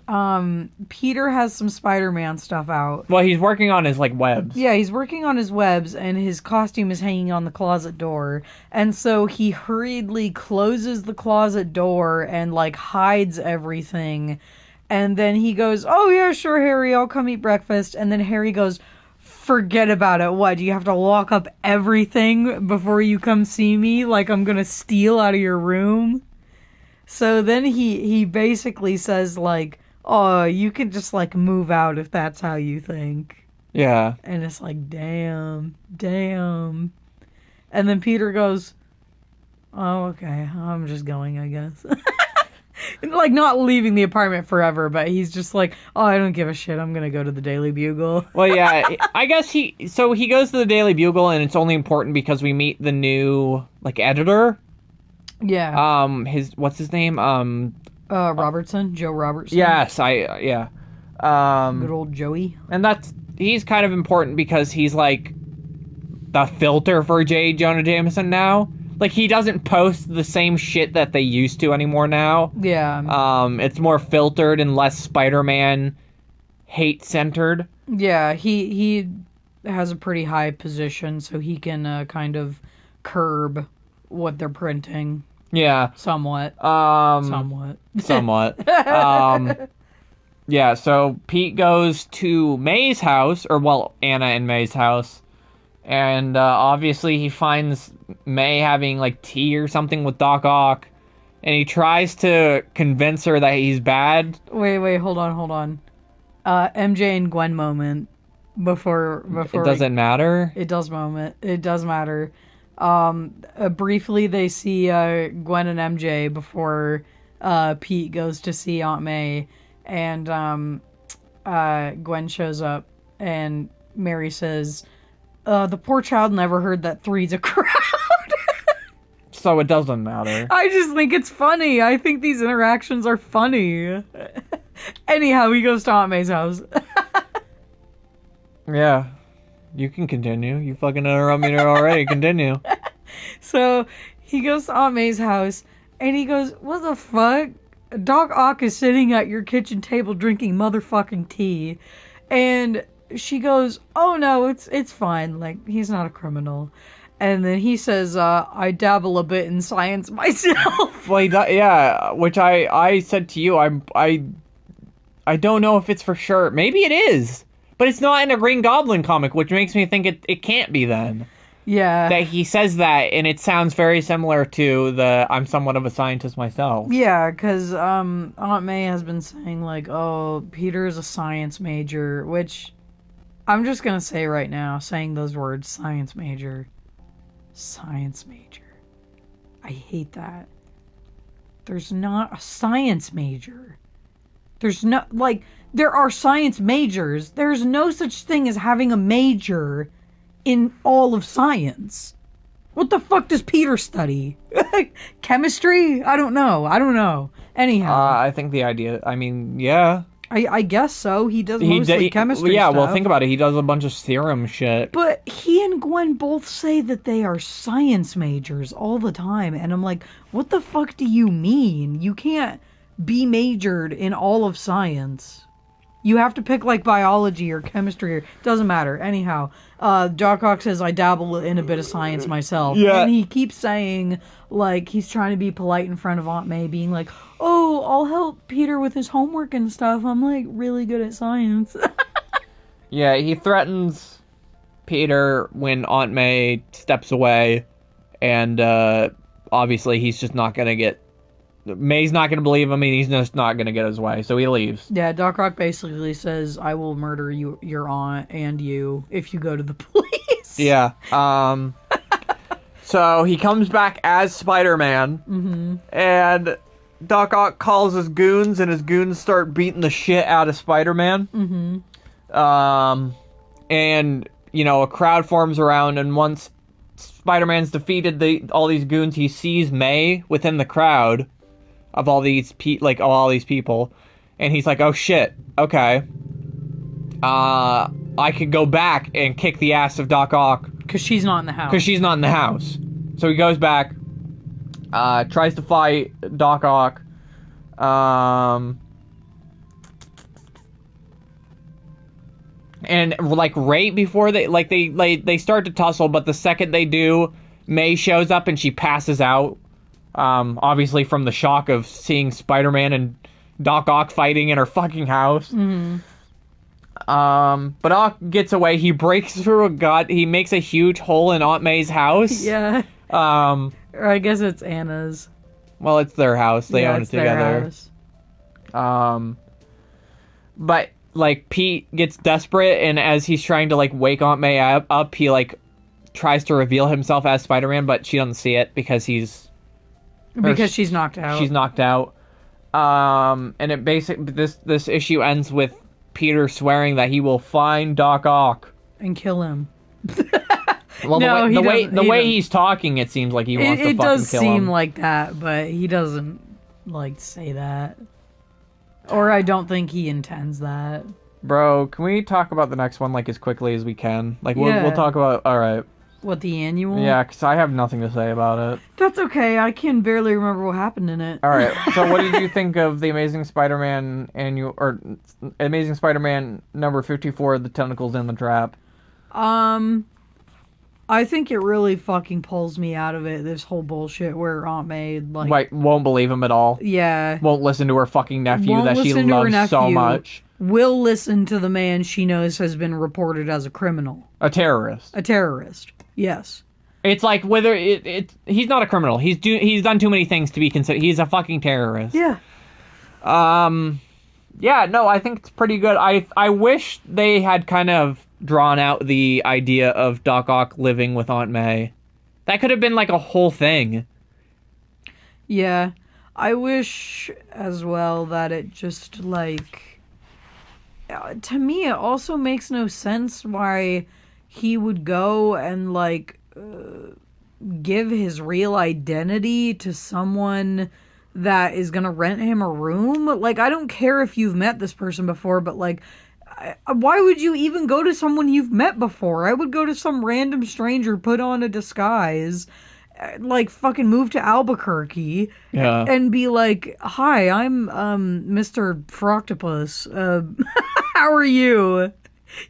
Peter has some Spider-Man stuff out. Well, he's working on his, webs. Yeah, he's working on his webs, and his costume is hanging on the closet door. And so he hurriedly closes the closet door and, hides everything. And then he goes, "Oh, yeah, sure, Harry, I'll come eat breakfast." And then Harry goes, "Forget about it. What, do you have to lock up everything before you come see me? Like I'm gonna steal out of your room?" So then he basically says, "Oh, you can just, move out if that's how you think." Yeah. And it's like, damn. And then Peter goes, "Oh, okay, I'm just going, I guess." Not leaving the apartment forever, but he's just like, "Oh, I don't give a shit. I'm gonna go to the Daily Bugle." Well, yeah, I guess he goes to the Daily Bugle, and it's only important because we meet the new, editor. Yeah. What's his name? Robertson? Joe Robertson? Yes, yeah. Good old Joey. And he's kind of important because he's, the filter for J. Jonah Jameson now. He doesn't post the same shit that they used to anymore now. Yeah. It's more filtered and less Spider-Man hate-centered. Yeah, he has a pretty high position, so he can kind of curb what they're printing. Yeah. Somewhat. Somewhat. Yeah, so Pete goes to May's house, Anna and May's house. And obviously he finds May having tea or something with Doc Ock, and he tries to convince her that he's bad. Wait, hold on. MJ and Gwen moment before it doesn't matter. It does matter. Briefly they see Gwen and MJ before Pete goes to see Aunt May, and Gwen shows up, and Mary says, "The poor child never heard that three's a crowd." So it doesn't matter. I just think it's funny. I think these interactions are funny. Anyhow, he goes to Aunt May's house. Yeah. You can continue. You fucking interrupt me already. Continue. So he goes to Aunt May's house, and he goes, "What the fuck? Doc Ock is sitting at your kitchen table drinking motherfucking tea." And she goes, "Oh no, it's fine. He's not a criminal." And then he says, "I dabble a bit in science myself." Well, yeah, which I said to you, I don't know if it's for sure. Maybe it is, but it's not in a Green Goblin comic, which makes me think it can't be then. Yeah. That he says that, and it sounds very similar to the "I'm somewhat of a scientist myself." Yeah, because Aunt May has been saying, "Oh, Peter is a science major," which I'm just going to say right now, saying those words, science major. Science major. I hate that. There's not a science major. There's no, there are science majors. There's no such thing as having a major in all of science. What the fuck does Peter study? Chemistry? I don't know. Anyhow. I think the idea, yeah. I guess so. He does mostly chemistry yeah, stuff. well, think about it. He does a bunch of serum shit. But he and Gwen both say that they are science majors all the time. And I'm like, what the fuck do you mean? You can't be majored in all of science. You have to pick, like, biology or chemistry. Or, doesn't matter. Anyhow, Doc Ock says, I dabble in a bit of science myself. Yeah. And he keeps saying, like, he's trying to be polite in front of Aunt May, being like, oh, I'll help Peter with his homework and stuff. I'm, like, really good at science. Yeah, he threatens Peter when Aunt May steps away. And, obviously, he's just not gonna get... May's not going to believe him, and he's just not going to get his way, so he leaves. Yeah, Doc Ock basically says, I will murder your aunt and you if you go to the police. Yeah. So he comes back as Spider-Man, and Doc Ock calls his goons, and his goons start beating the shit out of Spider-Man. And, you know, a crowd forms around, and once Spider-Man's defeated all these goons, he sees May within the crowd of all these people, and he's like, oh shit, okay, I could go back and kick the ass of Doc Ock because she's not in the house. So he goes back, tries to fight Doc Ock, and like right before they start to tussle, but the second they do, May shows up and she passes out. Obviously from the shock of seeing Spider-Man and Doc Ock fighting in her fucking house. But Ock gets away. He breaks through a gut. He makes a huge hole in Aunt May's house. Yeah. Or I guess it's Anna's. Well, it's their house. They own it together. Their house. But like Pete gets desperate, and as he's trying to like wake Aunt May up, he like tries to reveal himself as Spider-Man, but she doesn't see it because she's knocked out. She's knocked out. And it this issue ends with Peter swearing that he will find Doc Ock and kill him. Well, no, the way he's talking, it seems like he wants to fucking kill him. It does seem like that, but he doesn't like say that. Or I don't think he intends that. Bro, can we talk about the next one like as quickly as we can? Like we'll talk about alright. What, the annual? Yeah, because I have nothing to say about it. That's okay. I can barely remember what happened in it. All right. So, what did you think of the Amazing Spider-Man annual or Amazing Spider-Man number 54, The Tentacles in the Trap? I think it really fucking pulls me out of it. This whole bullshit where Aunt May won't believe him at all. Yeah. Won't listen to her fucking nephew that she loves so much. Will listen to the man she knows has been reported as a criminal. A terrorist. Yes. It's like whether he's not a criminal. He's done too many things to be considered. He's a fucking terrorist. Yeah. Yeah, no, I think it's pretty good. I wish they had kind of drawn out the idea of Doc Ock living with Aunt May. That could have been like a whole thing. Yeah. I wish as well that it just like to me it also makes no sense why he would go and like give his real identity to someone that is gonna rent him a room. Like, I don't care if you've met this person before, but like, why would you even go to someone you've met before? I would go to some random stranger, put on a disguise, like fucking move to Albuquerque, and be like, hi, I'm Mr. Octopus. How are you?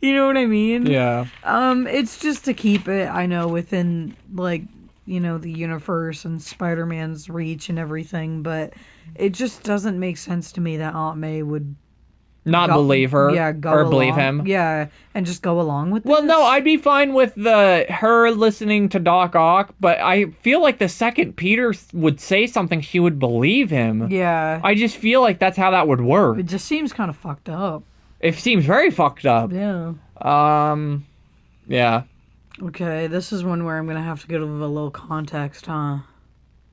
You know what I mean? Yeah. It's just to keep it, I know, within, like, you know, the universe and Spider-Man's reach and everything, but it just doesn't make sense to me that Aunt May would not believe her or believe him. Yeah, and just go along with this. Well, no, I'd be fine with her listening to Doc Ock, but I feel like the second Peter would say something, she would believe him. Yeah. I just feel like that's how that would work. It just seems kind of fucked up. It seems very fucked up. Yeah. Yeah. Okay, this is one where I'm gonna have to give a little context, huh?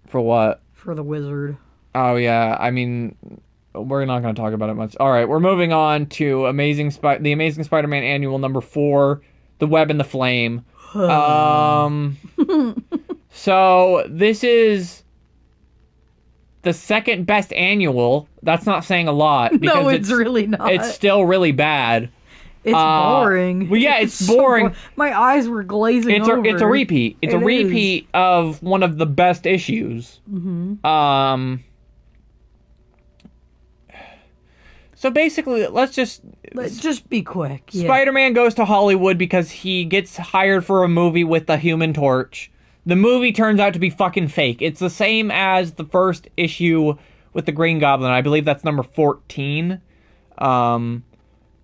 For what? For the wizard. Oh, yeah. I mean, we're not going to talk about it much. All right, we're moving on to the Amazing Spider-Man Annual number 4, The Web and the Flame. So this is the second best annual. That's not saying a lot. Because No, it's really not. It's still really bad. It's boring. Well, yeah, it's boring. My eyes were glazing over. It's a repeat. It's a repeat of one of the best issues. Mm-hmm. So basically, let's just be quick. Yeah. Spider-Man goes to Hollywood because he gets hired for a movie with the Human Torch. The movie turns out to be fucking fake. It's the same as the first issue with the Green Goblin. I believe that's number 14.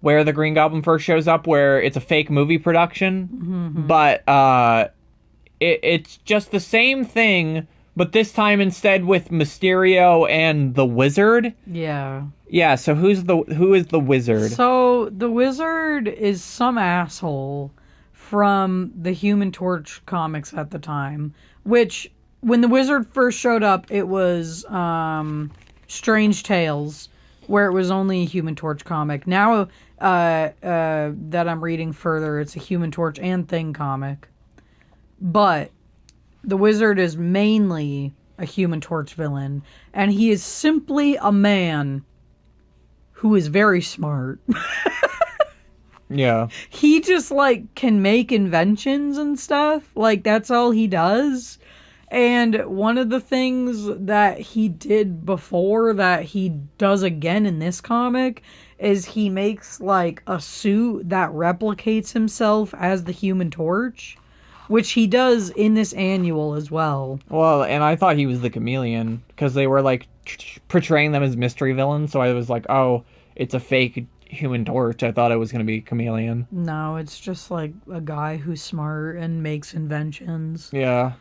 Where the Green Goblin first shows up, where it's a fake movie production. Mm-hmm. But it's just the same thing, but this time instead with Mysterio and the Wizard. Yeah. Yeah, so who is the Wizard? So the Wizard is some asshole from the Human Torch comics at the time, which when the Wizard first showed up, it was Strange Tales, where it was only a Human Torch comic. Now that I'm reading further, it's a Human Torch and Thing comic. But the Wizard is mainly a Human Torch villain, and he is simply a man who is very smart. Yeah. He just, like, can make inventions and stuff. Like, that's all he does. And one of the things that he did before that he does again in this comic is he makes, like, a suit that replicates himself as the Human Torch, which he does in this annual as well. Well, and I thought he was the Chameleon, because they were, like, portraying them as mystery villains, so I was like, oh, it's a fake Human Torch. I thought it was going to be Chameleon. No, it's just, like, a guy who's smart and makes inventions. Yeah.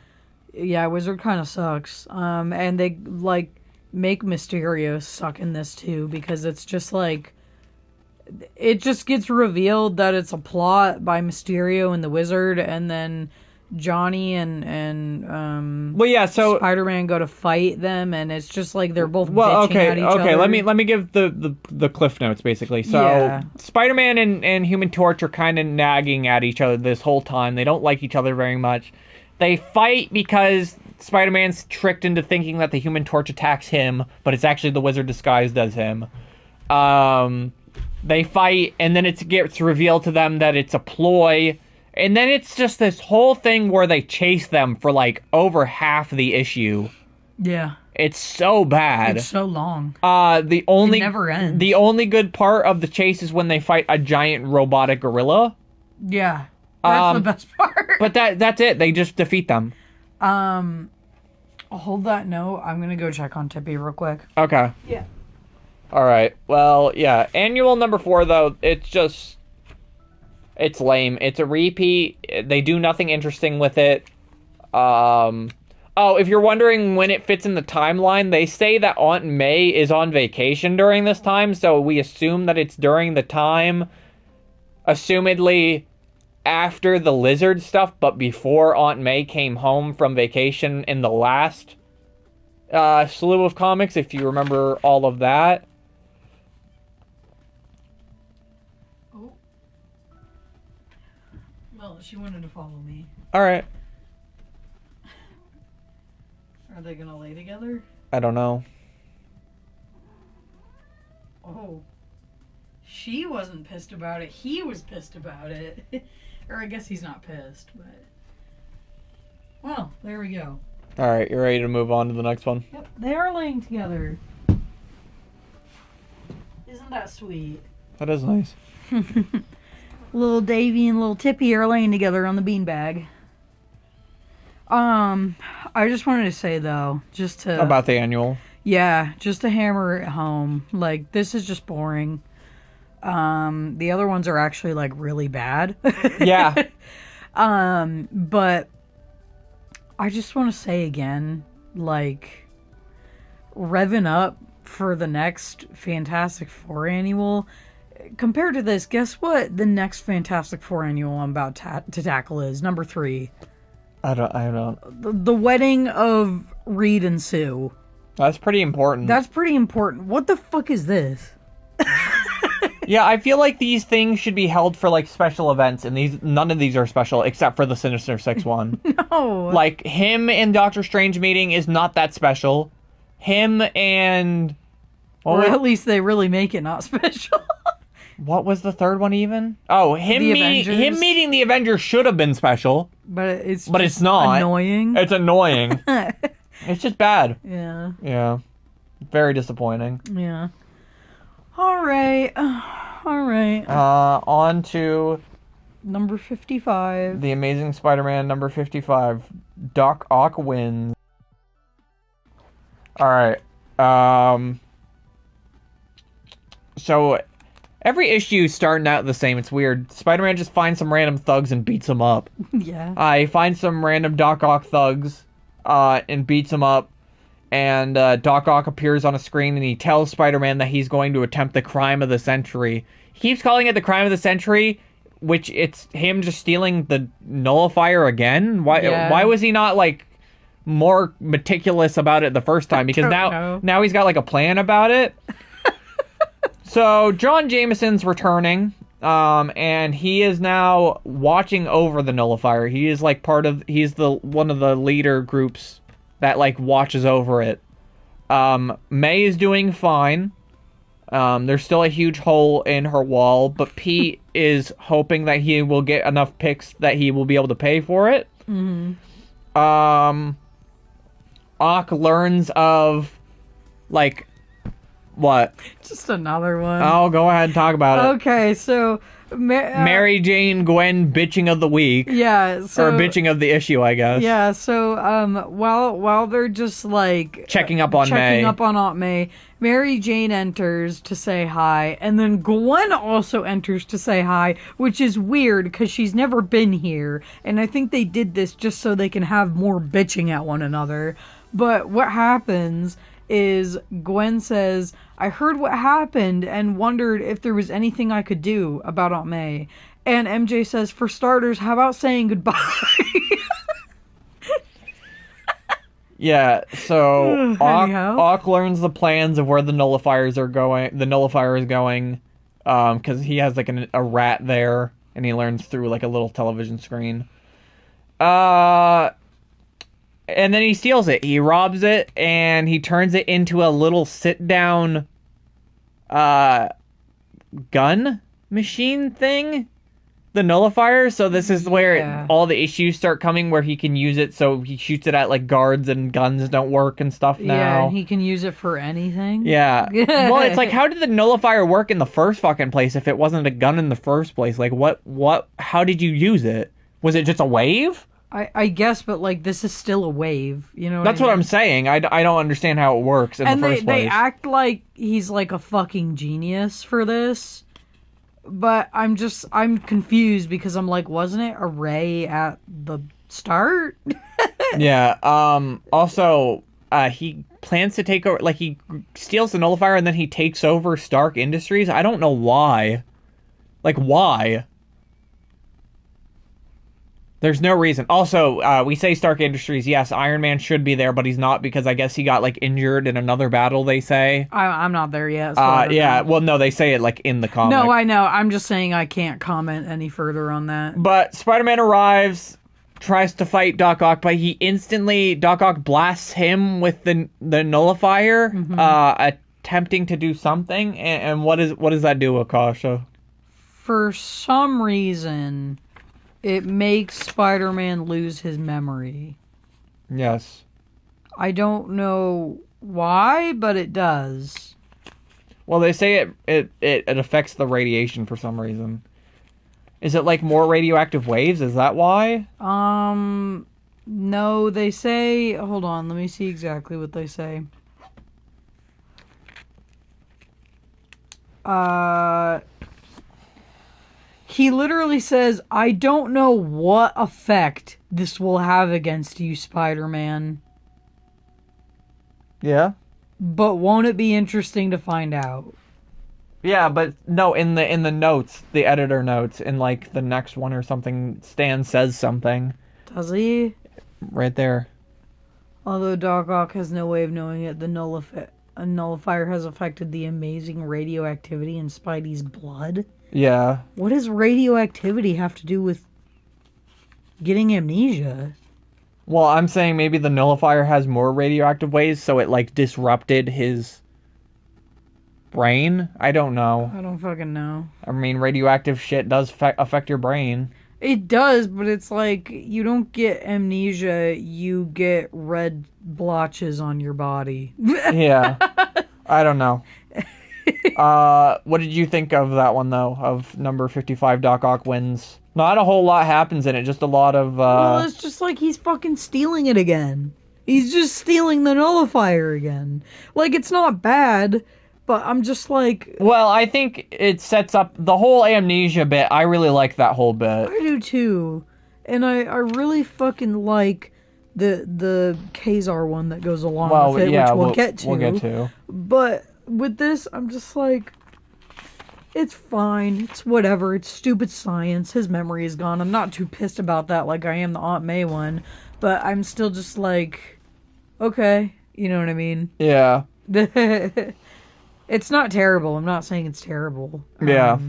Yeah, Wizard kind of sucks. And they, like, make Mysterio suck in this, too, because it's just, like, it just gets revealed that it's a plot by Mysterio and the Wizard, and then Johnny and well, yeah, so Spider-Man go to fight them, and it's just like they're both bitching at each other. Let me give the cliff notes basically. So yeah. Spider-Man and Human Torch are kind of nagging at each other this whole time. They don't like each other very much. They fight because Spider-Man's tricked into thinking that the Human Torch attacks him, but it's actually the Wizard disguised as him. They fight, and then it gets revealed to them that it's a ploy. And then it's just this whole thing where they chase them for, like, over half the issue. Yeah. It's so bad. It's so long. It never ends. The only good part of the chase is when they fight a giant robotic gorilla. Yeah. That's the best part. But that's it. They just defeat them. Hold that note. I'm gonna go check on Tippy real quick. Okay. Yeah. Alright. Well, yeah. Annual number 4, though, it's lame. It's a repeat. They do nothing interesting with it. Oh, if you're wondering when it fits in the timeline, they say that Aunt May is on vacation during this time, so we assume that it's during the time, assumedly after the lizard stuff, but before Aunt May came home from vacation in the last slew of comics, if you remember all of that. Well, she wanted to follow me. Alright. Are they gonna lay together? I don't know. Oh. She wasn't pissed about it. He was pissed about it. Or I guess he's not pissed, but... Well, there we go. Alright, you ready to move on to the next one? Yep, they are laying together. Isn't that sweet? That is nice. Little Davy and little Tippy are laying together on the beanbag. I just wanted to say, though, just to... About the annual. Yeah, just to hammer it home. Like, this is just boring. The other ones are actually, like, really bad. Yeah. But I just want to say again, like, revving up for the next Fantastic Four annual... Compared to this, guess what the next Fantastic Four annual I'm about to tackle is? Number 3. I don't. The wedding of Reed and Sue. That's pretty important. That's pretty important. What the fuck is this? Yeah, I feel like these things should be held for, like, special events, and none of these are special, except for the Sinister Six one. No. Like, him and Doctor Strange meeting is not that special. him and... Or at least they really make it not special. What was the third one even? Oh, him meeting the Avengers should have been special. But it's not. Annoying. It's annoying. It's just bad. Yeah. Yeah. Very disappointing. Yeah. Alright. On to... number 55. The Amazing Spider-Man number 55. Doc Ock wins. Alright. So, every issue starting out the same. It's weird. Spider-Man just finds some random thugs and beats them up. Yeah. He finds some random Doc Ock thugs and beats them up. And Doc Ock appears on a screen and he tells Spider-Man that he's going to attempt the crime of the century. He keeps calling it the crime of the century, which it's him just stealing the nullifier again. Why was he not, like, more meticulous about it the first time? Because now he's got, like, a plan about it. So John Jameson's returning, and he is now watching over the nullifier. He is like he's one of the leader groups that like watches over it. May is doing fine. There's still a huge hole in her wall, but Pete is hoping that he will get enough picks that he will be able to pay for it. Mm-hmm. Ock learns of, like, what? Just another one. Oh, go ahead and talk about it. Okay, so... Mary Jane Gwen bitching of the week. Yeah, so... Or bitching of the issue, I guess. Yeah, so, while they're just, like... Checking up on Aunt May, Mary Jane enters to say hi, and then Gwen also enters to say hi, which is weird, because she's never been here, and I think they did this just so they can have more bitching at one another. But what happens is Gwen says, I heard what happened and wondered if there was anything I could do about Aunt May. And MJ says, for starters, how about saying goodbye? Yeah, so Ock learns the plans of where the nullifier is going, because he has like a rat there, and he learns through like a little television screen. And then he steals it. He robs it, and he turns it into a little sit-down gun machine thing. The nullifier. So this is where all the issues start coming, where he can use it, so he shoots it at, like, guards, and guns don't work and stuff now. Yeah, and he can use it for anything. Yeah. Well, it's like, how did the nullifier work in the first fucking place if it wasn't a gun in the first place? Like, how did you use it? Was it just a wave? I guess, but, like, this is still a wave, you know? That's what I'm saying. I don't understand how it works in the first place. And they act like he's, like, a fucking genius for this, but I'm confused because I'm like, wasn't it a ray at the start? Yeah, also, he plans to take over, like, he steals the nullifier and then he takes over Stark Industries. I don't know why. Like, why? There's no reason. Also, we say Stark Industries. Yes, Iron Man should be there, but he's not because I guess he got, like, injured in another battle, they say. I'm not there yet. So yeah, well, no, they say it, like, in the comic. No, I know. I'm just saying I can't comment any further on that. But Spider-Man arrives, tries to fight Doc Ock, but Doc Ock blasts him with the nullifier, attempting to do something. And what does that do, Akasha? For some reason... it makes Spider-Man lose his memory. Yes. I don't know why, but it does. Well, they say it affects the radiation for some reason. Is it like more radioactive waves? Is that why? No, they say... hold on, let me see exactly what they say. He literally says, I don't know what effect this will have against you, Spider-Man. Yeah? But won't it be interesting to find out? Yeah, but no, in the notes, the editor notes, in like the next one or something, Stan says something. Does he? Right there. Although Doc Ock has no way of knowing it, a nullifier has affected the amazing radioactivity in Spidey's blood. Yeah. What does radioactivity have to do with getting amnesia? Well, I'm saying maybe the nullifier has more radioactive waves, so it, like, disrupted his brain? I don't know. I don't fucking know. I mean, radioactive shit does affect your brain. It does, but it's like, you don't get amnesia, you get red blotches on your body. Yeah. I don't know. What did you think of that one, though? Of number 55, Doc Ock wins? Not a whole lot happens in it, just a lot of, Well, it's just like he's fucking stealing it again. He's just stealing the nullifier again. Like, it's not bad, but I'm just like... Well, I think it sets up the whole amnesia bit. I really like that whole bit. I do too. And I really fucking like the Kazaar one that goes along with it, which we'll get to. We'll get to. But with this, I'm just like... It's fine. It's whatever. It's stupid science. His memory is gone. I'm not too pissed about that like I am the Aunt May one. But I'm still just like, okay. You know what I mean? Yeah. It's not terrible. I'm not saying it's terrible. Yeah.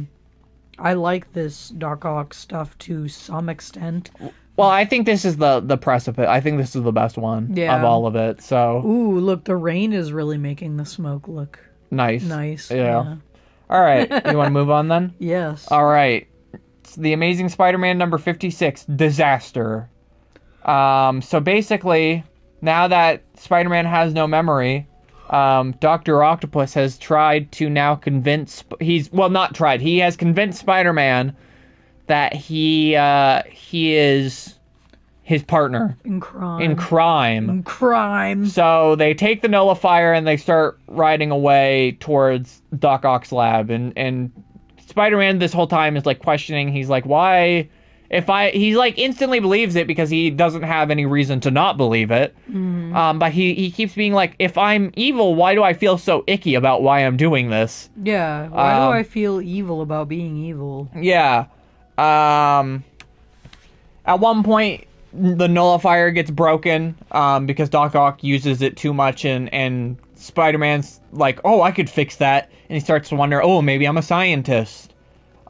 I like this Doc Ock stuff to some extent. Well, I think this is the precipice. I think this is the best one of all of it. So. Ooh, look, the rain is really making the smoke look nice. nice. Yeah. All right. You want to move on then? Yes. All right. It's The Amazing Spider-Man number 56, Disaster. So basically, now that Spider-Man has no memory, Dr. Octopus has tried to now convince... he has convinced Spider-Man that he is his partner. In crime. In crime. So they take the nullifier and they start riding away towards Doc Ock's lab. And Spider-Man this whole time is like questioning. He's like, why... He like instantly believes it because he doesn't have any reason to not believe it. But he keeps being like, if I'm evil, why do I feel so icky about why I'm doing this? Yeah. Why do I feel evil about being evil? Yeah. At one point, the nullifier gets broken because Doc Ock uses it too much, and Spider-Man's like, oh, I could fix that. And he starts to wonder, oh, maybe I'm a scientist.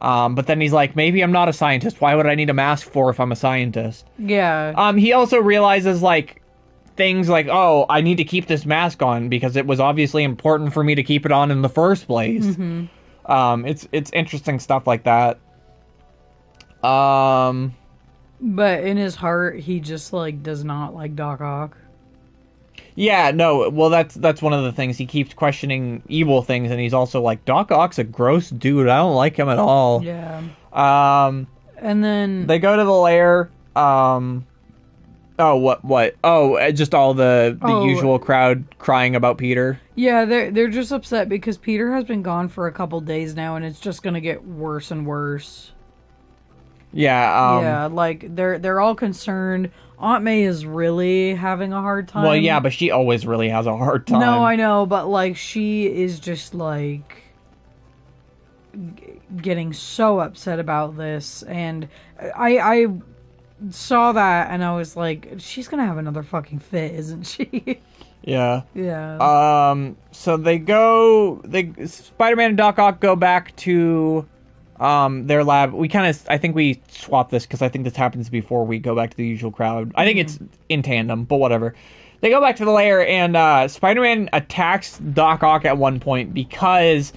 But then he's like, maybe I'm not a scientist. Why would I need a mask for if I'm a scientist? Yeah. He also realizes, like, things like, oh, I need to keep this mask on because it was obviously important for me to keep it on in the first place. Mm-hmm. It's interesting stuff like that. But in his heart, he just, like, does not like Doc Ock. Yeah, no, well, that's one of the things. He keeps questioning evil things, and he's also like, Doc Ock's a gross dude. I don't like him at all. Yeah. And then... they go to the lair. Oh, what? Oh, just all the usual crowd crying about Peter. Yeah, they're just upset because Peter has been gone for a couple days now, and it's just gonna get worse and worse. Yeah. Yeah, like they're all concerned. Aunt May is really having a hard time. Well, yeah, but she always really has a hard time. No, I know, but like she is just like getting so upset about this, and I saw that and I was like, she's gonna have another fucking fit, isn't she? Yeah. Yeah. So Spider-Man and Doc Ock go back to their lab. I think we swapped this because I think this happens before we go back to the usual crowd. I think it's in tandem, but whatever. They go back to the lair, and Spider-Man attacks Doc Ock at one point because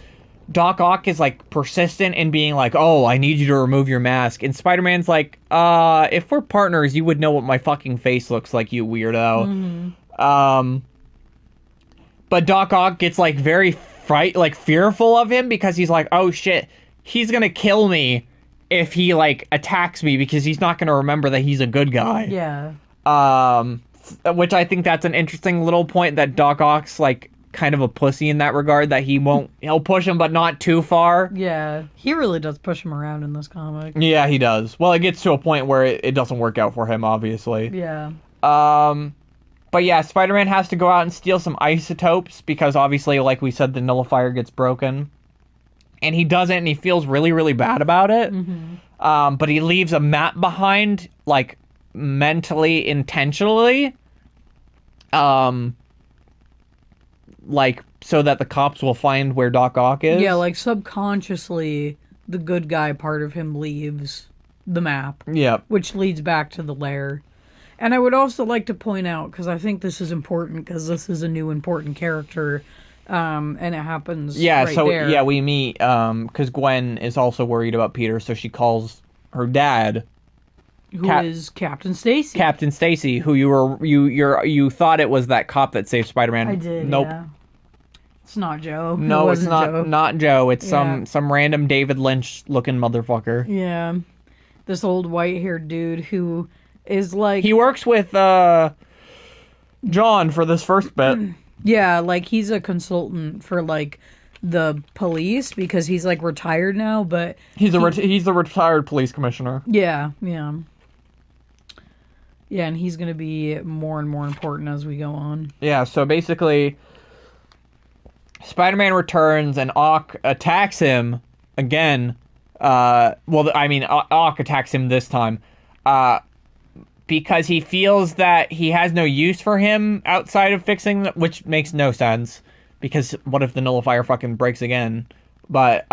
Doc Ock is, like, persistent in being like, oh, I need you to remove your mask. And Spider-Man's like, if we're partners, you would know what my fucking face looks like, you weirdo. But Doc Ock gets, like, very fearful of him because he's like, oh, shit. He's gonna kill me if he, like, attacks me because he's not gonna remember that he's a good guy. Yeah. Which I think that's an interesting little point that Doc Ock's, like, kind of a pussy in that regard, that he'll push him but not too far. Yeah. He really does push him around in this comic. Yeah, he does. Well, it gets to a point where it doesn't work out for him, obviously. Yeah. But yeah, Spider-Man has to go out and steal some isotopes because obviously, like we said, the nullifier gets broken. And he does it, and he feels really, really bad about it. But he leaves a map behind, like, mentally, intentionally. Like, so that the cops will find where Doc Ock is. Yeah, like, subconsciously, the good guy part of him leaves the map. Yep. Which leads back to the lair. And I would also like to point out, because I think this is important, because this is a new important character, and it happens there. Yeah, we meet, because Gwen is also worried about Peter, so she calls her dad, who is Captain Stacey. Captain Stacey, who you thought it was that cop that saved Spider-Man. I did, Nope. yeah. It's not Joe. No, it's not Joe. Not Joe. It's some random David Lynch-looking motherfucker. Yeah. This old white-haired dude who is like... He works with, John for this first bit. Yeah, like, he's a consultant for, like, the police, because he's, like, retired now, but... He's the retired police commissioner. Yeah. Yeah, and he's gonna be more and more important as we go on. Yeah, so basically... Spider-Man returns and Ock attacks him again. Ock attacks him this time. Because he feels that he has no use for him outside of fixing, which makes no sense. Because what if the nullifier fucking breaks again? But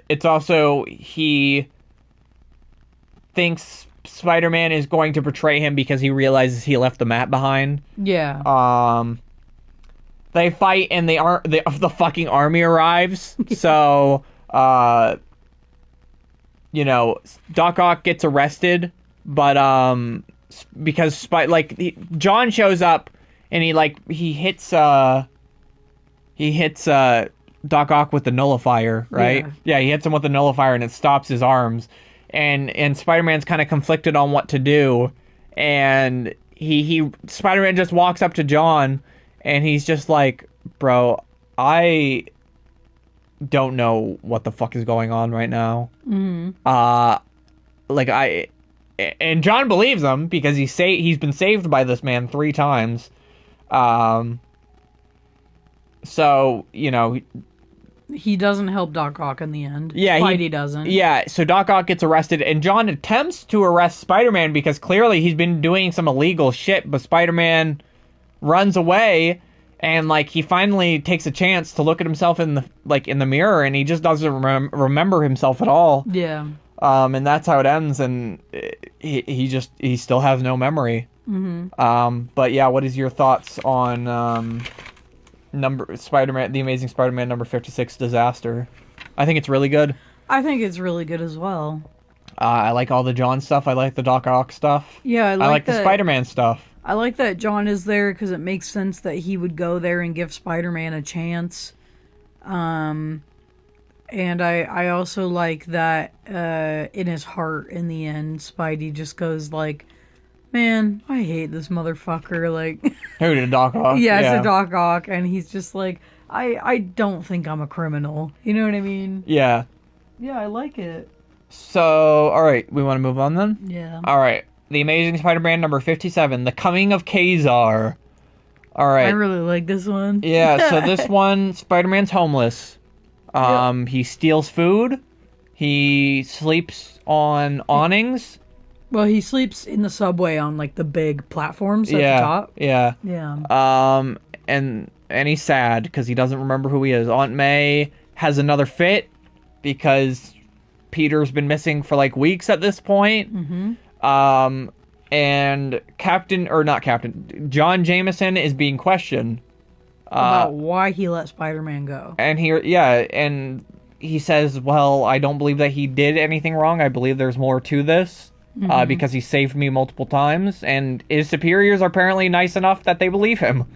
it's also, he thinks Spider-Man is going to betray him because he realizes he left the map behind. Yeah. They fight and the fucking army arrives. So, Doc Ock gets arrested, but because John shows up and he hits Doc Ock with the nullifier, right? Yeah, he hits him with the nullifier and it stops his arms. And Spider-Man's kind of conflicted on what to do, and Spider-Man just walks up to John. And he's just like, bro, I don't know what the fuck is going on right now. Mm-hmm. And John believes him because he's been saved by this man 3 times. So, he doesn't help Doc Ock in the end. Yeah, Spidey doesn't. Yeah, so Doc Ock gets arrested, and John attempts to arrest Spider-Man because clearly he's been doing some illegal shit, but Spider-Man runs away, and he finally takes a chance to look at himself in the mirror, and he just doesn't remember himself at all. Yeah. And that's how it ends, and he still has no memory. Mm-hmm. But yeah, what is your thoughts on The Amazing Spider-Man number 56, Disaster? I think it's really good. I think it's really good as well. I like all the John stuff. I like the Doc Ock stuff. Yeah, I like the Spider-Man stuff. I like that John is there because it makes sense that he would go there and give Spider-Man a chance. And I also like that in his heart, in the end, Spidey just goes like, man, I hate this motherfucker. Who did Doc Ock? Yeah, it's a Doc Ock, and he's just like, I don't think I'm a criminal. You know what I mean? Yeah. Yeah, I like it. So, alright, we want to move on then? Yeah. Alright. The Amazing Spider-Man number 57, The Coming of Kazaar. Alright. I really like this one. Yeah, so this one, Spider-Man's homeless. Yep. He steals food. He sleeps on awnings. Well, he sleeps in the subway on, the big platforms at the top. Yeah. Yeah. And he's sad because he doesn't remember who he is. Aunt May has another fit because Peter's been missing for, weeks at this point. Mm-hmm. And John Jameson is being questioned about why he let Spider-Man go. And he says, well, I don't believe that he did anything wrong. I believe there's more to this, because he saved me multiple times, and his superiors are apparently nice enough that they believe him.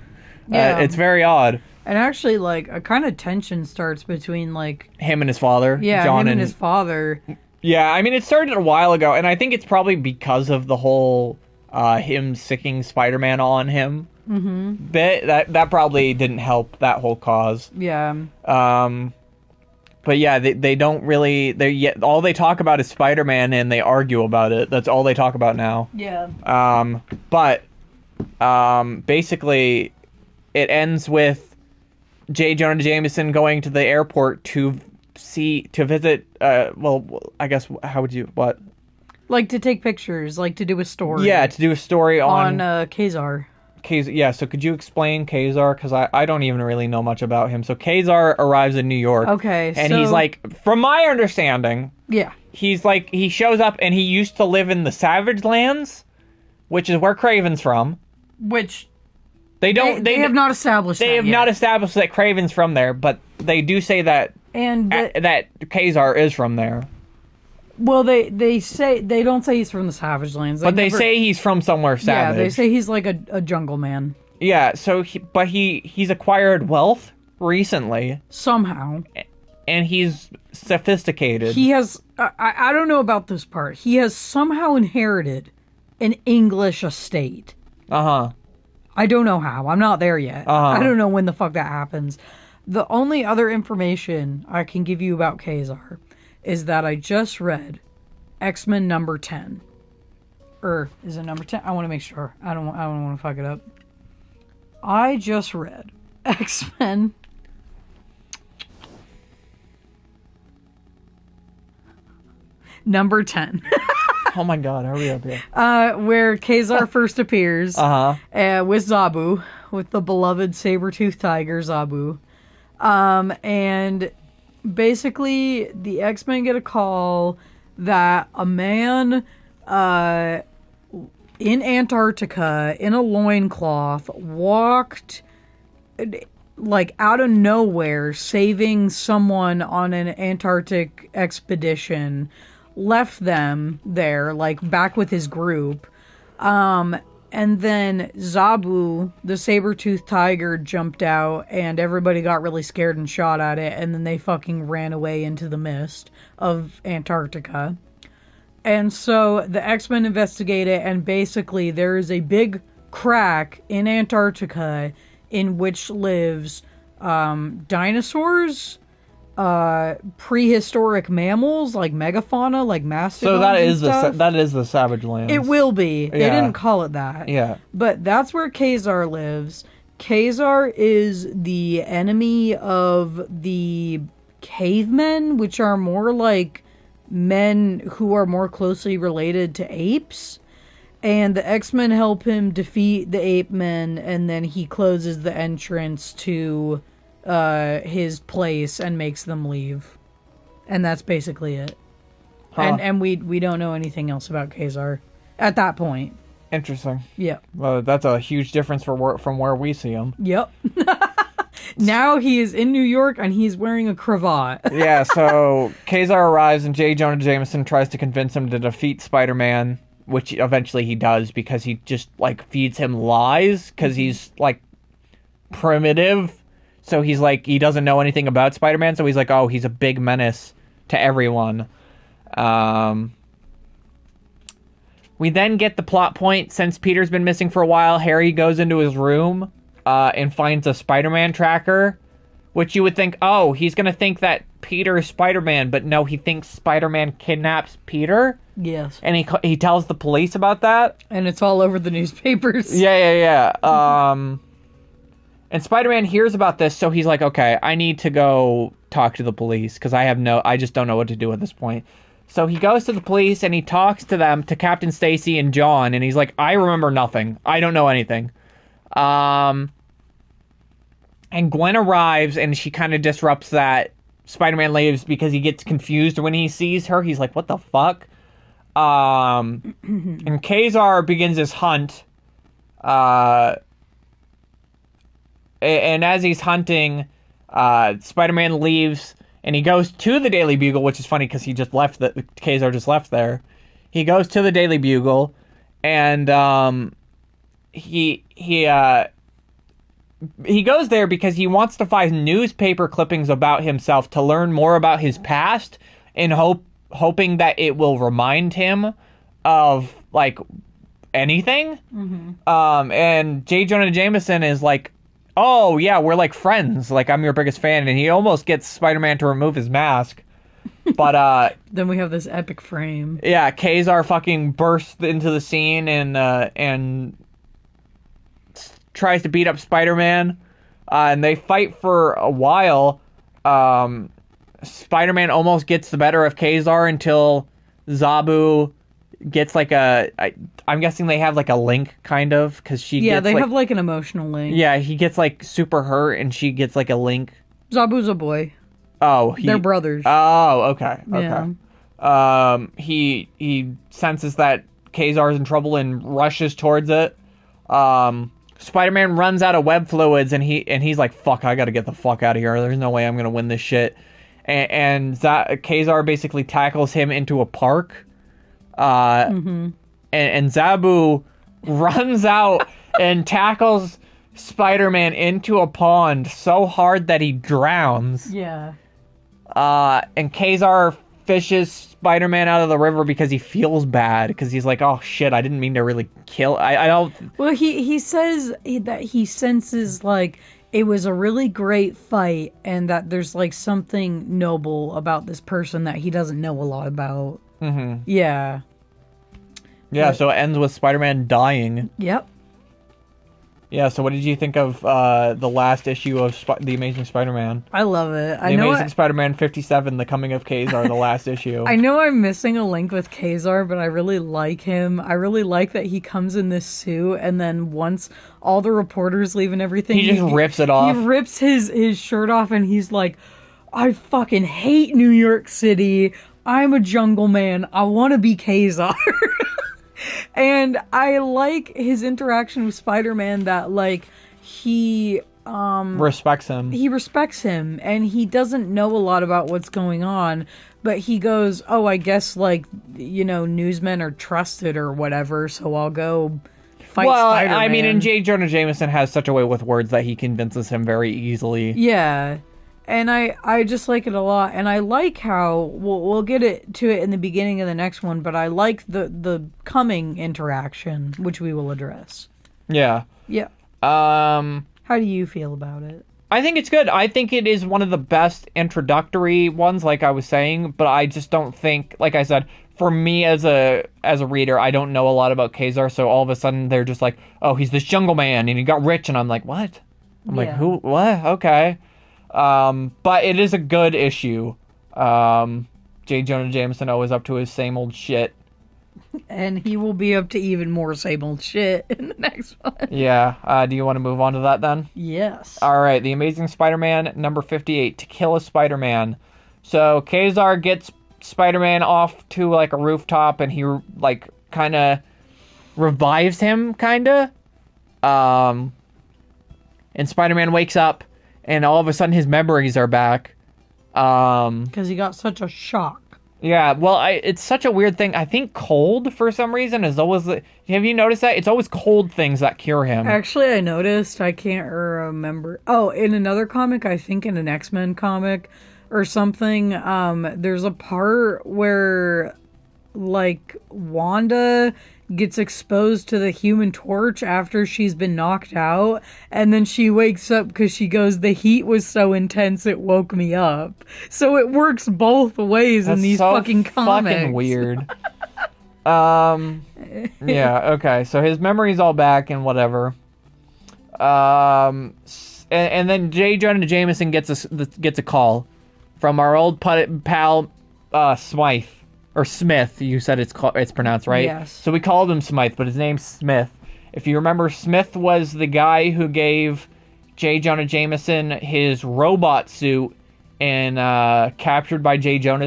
Yeah. It's very odd. And actually, a kind of tension starts between, him and his father. Yeah, John him and his father. Yeah, I mean, it started a while ago, and I think it's probably because of the whole him sicking Spider-Man on him bit. That probably didn't help that whole cause. Yeah. But yeah, they don't really... all they talk about is Spider-Man, and they argue about it. That's all they talk about now. Yeah. But basically, it ends with J. Jonah Jameson going to the airport to visit, I guess, how would you, what? To take pictures, to do a story. Yeah, to do a story on Kazaar. Yeah, so could you explain Kazaar? Because I don't even really know much about him. So Kazaar arrives in New York. Okay, and he's from my understanding... Yeah. He shows up and he used to live in the Savage Lands, which is where Kraven's from. Which They have not established. They have not established that Kraven's from there, but they do say that that Kazaar is from there. Well, they don't say he's from the Savage Lands, but they say he's from somewhere savage. Yeah, they say he's like a jungle man. Yeah, so he's acquired wealth recently somehow, and he's sophisticated. He has I don't know about this part. He has somehow inherited an English estate. I don't know how. I'm not there yet. I don't know when the fuck that happens. The only other information I can give you about Kazaar is that I just read X-Men number 10. Or is it number 10? I want to make sure. I don't want to fuck it up. I just read X-Men number 10. Oh my god, hurry up here. Where Kazaar first appears with Zabu, with the beloved saber-toothed tiger Zabu. And basically the X-Men get a call that a man in Antarctica in a loincloth walked like out of nowhere, saving someone on an Antarctic expedition, left them there, like back with his group. And then Zabu, the saber-toothed tiger, jumped out and everybody got really scared and shot at it, and then they fucking ran away into the mist of Antarctica. And so the X-Men investigate it, and basically there is a big crack in Antarctica in which lives dinosaurs, prehistoric mammals like megafauna, like mastodons. So that is the Savage Lands. It will be. They didn't call it that. Yeah. But that's where Kazaar lives. Kazaar is the enemy of the cavemen, which are more like men who are more closely related to apes. And the X-Men help him defeat the ape men, and then he closes the entrance to his place and makes them leave. And that's basically it. And we don't know anything else about Kazaar at that point. Interesting. Yeah. Well, that's a huge difference from where we see him. Yep. Now he is in New York and he's wearing a cravat. Yeah, so Kazaar arrives and J. Jonah Jameson tries to convince him to defeat Spider-Man, which eventually he does because he just, like, feeds him lies because he's, like, primitive. So he's like, he doesn't know anything about Spider-Man, so he's like, oh, he's a big menace to everyone. We then get the plot point. Since Peter's been missing for a while, Harry goes into his room and finds a Spider-Man tracker, which you would think, oh, he's going to think that Peter is Spider-Man, but no, he thinks Spider-Man kidnaps Peter. Yes. And he tells the police about that. And it's all over the newspapers. Yeah. And Spider-Man hears about this, so he's like, okay, I need to go talk to the police, because I just don't know what to do at this point. So he goes to the police, and he talks to them, to Captain Stacey and John, and he's like, I remember nothing. I don't know anything. And Gwen arrives, and she kind of disrupts that. Spider-Man leaves because he gets confused when he sees her. He's like, what the fuck? And Kazaar begins his hunt. And as he's hunting, Spider-Man leaves, and he goes to the Daily Bugle, which is funny because he just left. Kazaar just left there. He goes to the Daily Bugle, and he goes there because he wants to find newspaper clippings about himself to learn more about his past, and hoping that it will remind him of, like, anything. Mm-hmm. And J. Jonah Jameson is like, oh, yeah, we're, like, friends. Like, I'm your biggest fan. And he almost gets Spider-Man to remove his mask. But, then we have this epic frame. Yeah, Kazaar fucking bursts into the scene and tries to beat up Spider-Man. And they fight for a while. Spider-Man almost gets the better of Kazaar until Zabu gets, like, I'm guessing they have, like, a link, kind of, because she gets, they have, like, an emotional link. Yeah, he gets, like, super hurt, and she gets, like, a link. Zabu's a boy. Oh. They're brothers. Oh, okay. Yeah. He senses that Kazar's in trouble and rushes towards it. Spider-Man runs out of web fluids, and he's like, "Fuck! I gotta get the fuck out of here. There's no way I'm gonna win this shit." And Kazaar basically tackles him into a park. And Zabu runs out and tackles Spider-Man into a pond so hard that he drowns. Yeah. And Kazaar fishes Spider-Man out of the river because he feels bad, because he's like, oh shit, I didn't mean to really kill. I don't. Well, he says that he senses like it was a really great fight, and that there's like something noble about this person that he doesn't know a lot about. Mm-hmm. Yeah. Yeah. So it ends with Spider-Man dying. Yep. Yeah, so what did you think of the last issue of The Amazing Spider-Man? I love it. The Amazing Spider-Man 57, The Coming of Kazaar, the last issue. I know I'm missing a link with Kazaar, but I really like him. I really like that he comes in this suit, and then once all the reporters leave and everything... He just rips it off. He rips his shirt off, and he's like, I fucking hate New York City. I'm a jungle man. I want to be Kazaar. And I like his interaction with Spider-Man, that like he respects him. He respects him, and he doesn't know a lot about what's going on, but he goes, "Oh, I guess like, you know, newsmen are trusted or whatever, so I'll go fight Spider-Man." I mean, and J. Jonah Jameson has such a way with words that he convinces him very easily. Yeah. And I just like it a lot, and I like how we'll get to it in the beginning of the next one, but I like the coming interaction, which we will address. Yeah. Yeah. How do you feel about it? I think it's good. I think it is one of the best introductory ones, like I was saying, but I just don't think, like I said, for me as a reader, I don't know a lot about Kazaar, so all of a sudden they're just like, oh, he's this jungle man and he got rich, and I'm like, what? I'm like, who? What? Okay. But it is a good issue. J. Jonah Jameson always up to his same old shit. And he will be up to even more same old shit in the next one. Yeah. Do you want to move on to that then? Yes. All right. The Amazing Spider-Man number 58, To Kill a Spider-Man. So Kazaar gets Spider-Man off to like a rooftop, and he like kind of revives him, kind of. And Spider-Man wakes up, and all of a sudden his memories are back. Because he got such a shock. Yeah, well, it's such a weird thing. I think cold, for some reason, is always... Have you noticed that? It's always cold things that cure him. Actually, I noticed. I can't remember. Oh, in another comic, I think in an X-Men comic or something, there's a part where, like, Wanda gets exposed to the Human Torch after she's been knocked out, and then she wakes up because she goes, the heat was so intense it woke me up. So it works both ways in these fucking comics. Fucking weird. Yeah, okay, so his memory's all back and whatever. And then J. Jonah Jameson gets a call from our old pal Smythe. Or Smith, you said it's pronounced, right? Yes. So we called him Smythe, but his name's Smith. If you remember, Smith was the guy who gave J. Jonah Jameson his robot suit in Captured by J. Jonah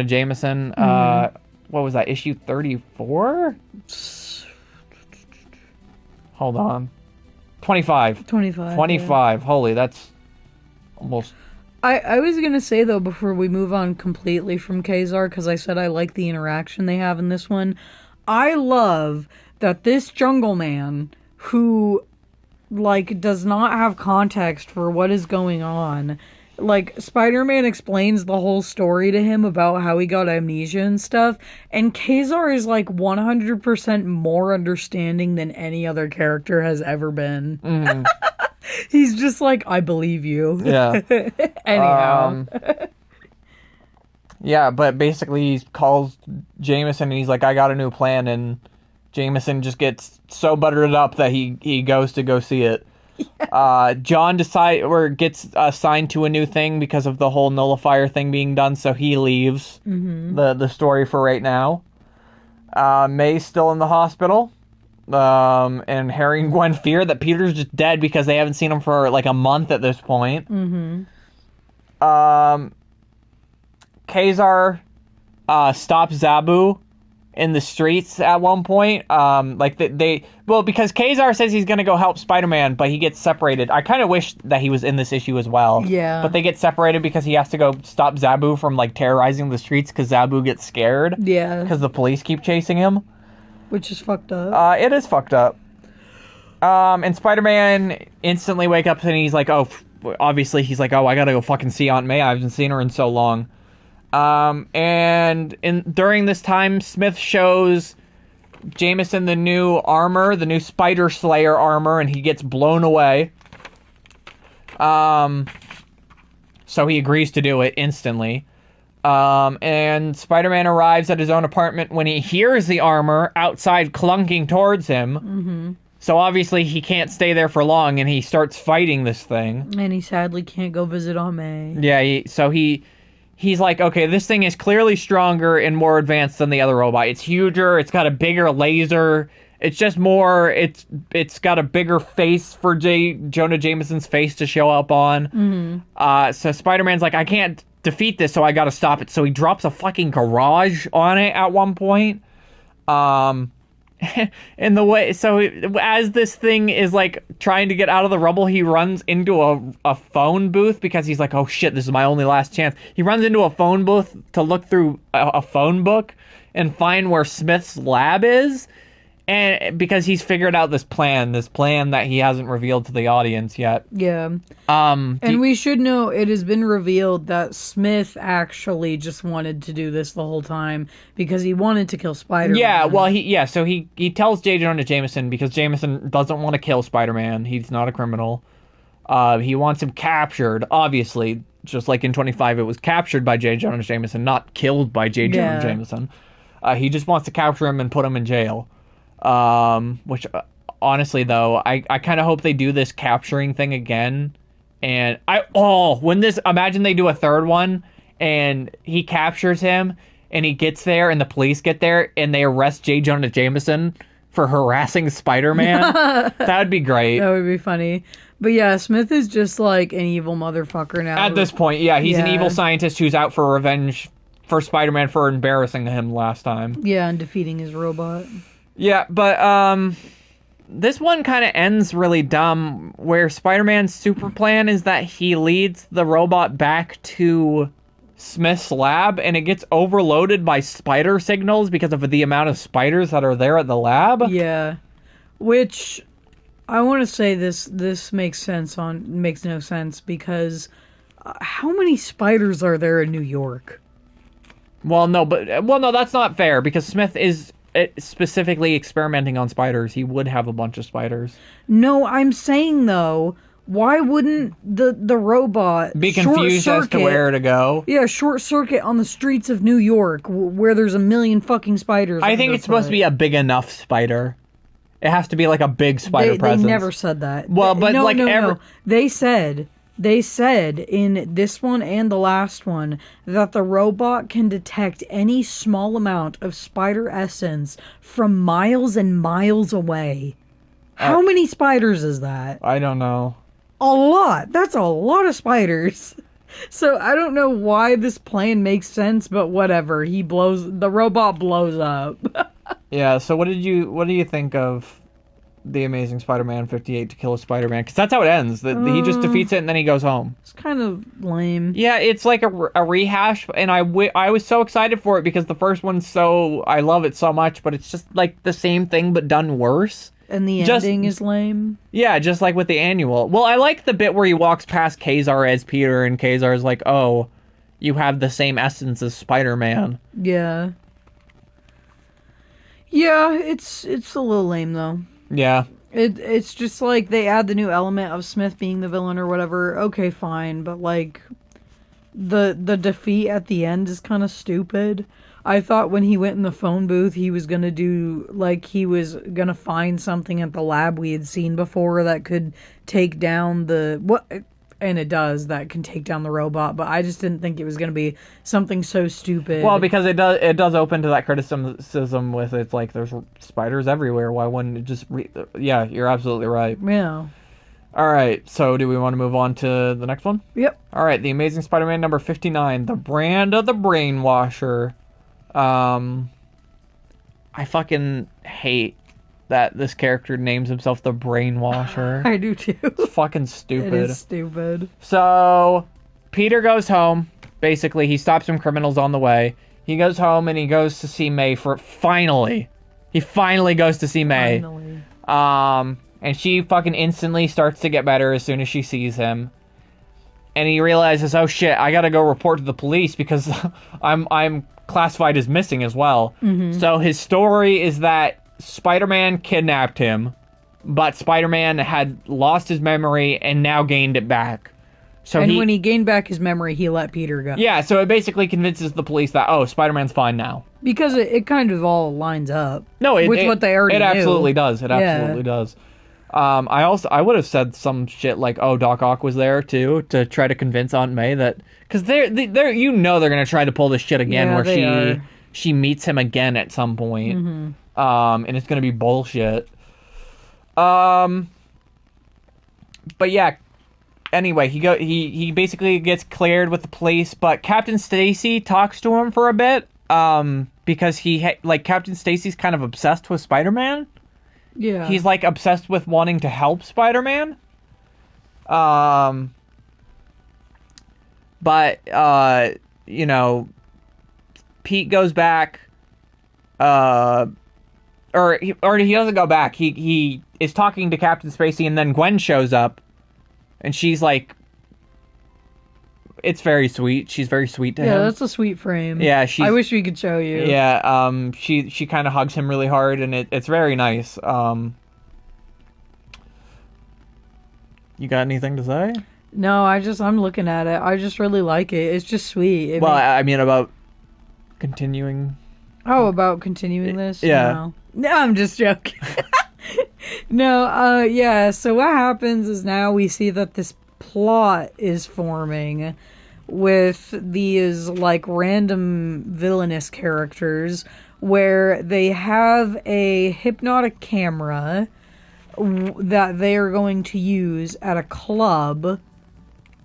Jameson. Mm-hmm. What was that, issue 34? Hold on. 25. 25. Yeah. Holy, that's almost... I was going to say, though, before we move on completely from Kazaar, because I said I like the interaction they have in this one, I love that this jungle man, who, like, does not have context for what is going on, like, Spider-Man explains the whole story to him about how he got amnesia and stuff, and Kazaar is, like, 100% more understanding than any other character has ever been. Mm. He's just like, I believe you. Yeah. Anyhow. Yeah, but basically he calls Jameson and he's like, I got a new plan, and Jameson just gets so buttered up that he goes to go see it. Yeah. John gets assigned to a new thing because of the whole nullifier thing being done, so he leaves the story for right now. May's still in the hospital. And Harry and Gwen fear that Peter's just dead because they haven't seen him for like a month at this point. Mm-hmm. Kazaar stops Zabu in the streets at one point. Because Kazaar says he's going to go help Spider-Man, but he gets separated. I kind of wish that he was in this issue as well. Yeah. But they get separated because he has to go stop Zabu from, like, terrorizing the streets because Zabu gets scared. Yeah. Because the police keep chasing him. Which is fucked up. It is fucked up. And Spider-Man instantly wakes up and he's like, obviously he's like, I gotta go fucking see Aunt May. I haven't seen her in so long. During this time, Smith shows Jameson the new armor, the new Spider Slayer armor, and he gets blown away. So he agrees to do it instantly. And Spider-Man arrives at his own apartment when he hears the armor outside clunking towards him. Mm-hmm. So obviously he can't stay there for long, and he starts fighting this thing. And he sadly can't go visit Aunt May. Yeah, he's like, okay, this thing is clearly stronger and more advanced than the other robot. It's huger, it's got a bigger laser, it's just more, it's got a bigger face for Jonah Jameson's face to show up on. Mm-hmm. So Spider-Man's like, I can't defeat this, so I gotta stop it. So he drops a fucking garage on it at one point. In the way, so as this thing is like trying to get out of the rubble, he runs into a phone booth because he's like, oh shit, this is my only last chance. He runs into a phone booth to look through a phone book and find where Smith's lab is, and because he's figured out this plan that he hasn't revealed to the audience yet. Yeah. And we should know it has been revealed that Smith actually just wanted to do this the whole time because he wanted to kill Spider-Man. Yeah, well, so he tells J. Jonah Jameson because Jameson doesn't want to kill Spider-Man. He's not a criminal. He wants him captured, obviously, just like in 25 it was captured by J. Jonah Jameson, not killed by J. Jonah Jameson. He just wants to capture him and put him in jail. Which honestly though, I kind of hope they do this capturing thing again. And imagine they do a third one and he captures him and he gets there and the police get there and they arrest J. Jonah Jameson for harassing Spider-Man. That would be great. That would be funny. But yeah, Smith is just like an evil motherfucker now. At this point, yeah, he's an evil scientist who's out for revenge for Spider-Man for embarrassing him last time. Yeah, and defeating his robot. Yeah, but this one kind of ends really dumb, where Spider-Man's super plan is that he leads the robot back to Smith's lab, and it gets overloaded by spider signals because of the amount of spiders that are there at the lab. Yeah, which I want to say this makes no sense because how many spiders are there in New York? Well, no, that's not fair because Smith is specifically experimenting on spiders. He would have a bunch of spiders. No, I'm saying though, why wouldn't the robot be confused as to where to go? Yeah, short circuit on the streets of New York where there's a million fucking spiders. I think it's supposed to be a big enough spider. It has to be like a big spider presence. They never said that. Well, but no. They said in this one and the last one that the robot can detect any small amount of spider essence from miles and miles away. How many spiders is that? I don't know. A lot. That's a lot of spiders. So I don't know why this plan makes sense, but whatever. The robot blows up. Yeah, so what do you think of The Amazing Spider-Man 58 To Kill a Spider-Man? Because that's how it ends. He just defeats it and then he goes home. It's kind of lame. Yeah, it's like a rehash, and I was so excited for it because the first one's I love it so much, but it's just like the same thing but done worse. And the ending is lame? Yeah, just like with the annual. Well, I like the bit where he walks past Kazaar as Peter, and Kazaar is like, oh, you have the same essence as Spider-Man. Yeah. Yeah, it's a little lame, though. Yeah. It's just like they add the new element of Smith being the villain or whatever. Okay, fine, but like the defeat at the end is kind of stupid. I thought when he went in the phone booth, he was gonna find something at the lab we had seen before that could take down and it does, that can take down the robot, but I just didn't think it was gonna be something so stupid. Well, because it does open to that criticism with it's like there's spiders everywhere. Why wouldn't it just yeah, you're absolutely right. Yeah. All right, so do we want to move on to the next one? Yep. All right, The Amazing Spider-Man number 59, The Brand of the Brainwasher. I fucking hate that this character names himself the Brainwasher. I do too. It's fucking stupid. It is stupid. So, Peter goes home. Basically, he stops some criminals on the way. He goes home and he goes to see May finally. He finally goes to see May. Finally. And she fucking instantly starts to get better as soon as she sees him. And he realizes, oh shit, I gotta go report to the police because I'm classified as missing as well. Mm-hmm. So his story is that Spider-Man kidnapped him, but Spider-Man had lost his memory and now gained it back. So when he gained back his memory, he let Peter go. Yeah, so it basically convinces the police that, oh, Spider-Man's fine now. Because it kind of all lines up. No, with what they already knew. It absolutely does. It absolutely does. I would have said some shit like, oh, Doc Ock was there too to try to convince Aunt May that, because they're they're gonna try to pull this shit again where she meets him again at some point. Mm-hmm. And it's gonna be bullshit. But yeah. Anyway, he basically gets cleared with the police, but Captain Stacey talks to him for a bit. Because Captain Stacey's kind of obsessed with Spider-Man. Yeah. He's like obsessed with wanting to help Spider-Man. But Pete goes back. Or he doesn't go back. He is talking to Captain Spacey, and then Gwen shows up, and she's like, it's very sweet. She's very sweet to him. Yeah, that's a sweet frame. Yeah, I wish we could show you. Yeah, she kind of hugs him really hard, and it's very nice. You got anything to say? No, I'm looking at it. I just really like it. It's just sweet. I mean about continuing. Oh, about continuing this? Yeah. No, I'm just joking. No, yeah, so what happens is now we see that this plot is forming with these like random villainous characters where they have a hypnotic camera that they are going to use at a club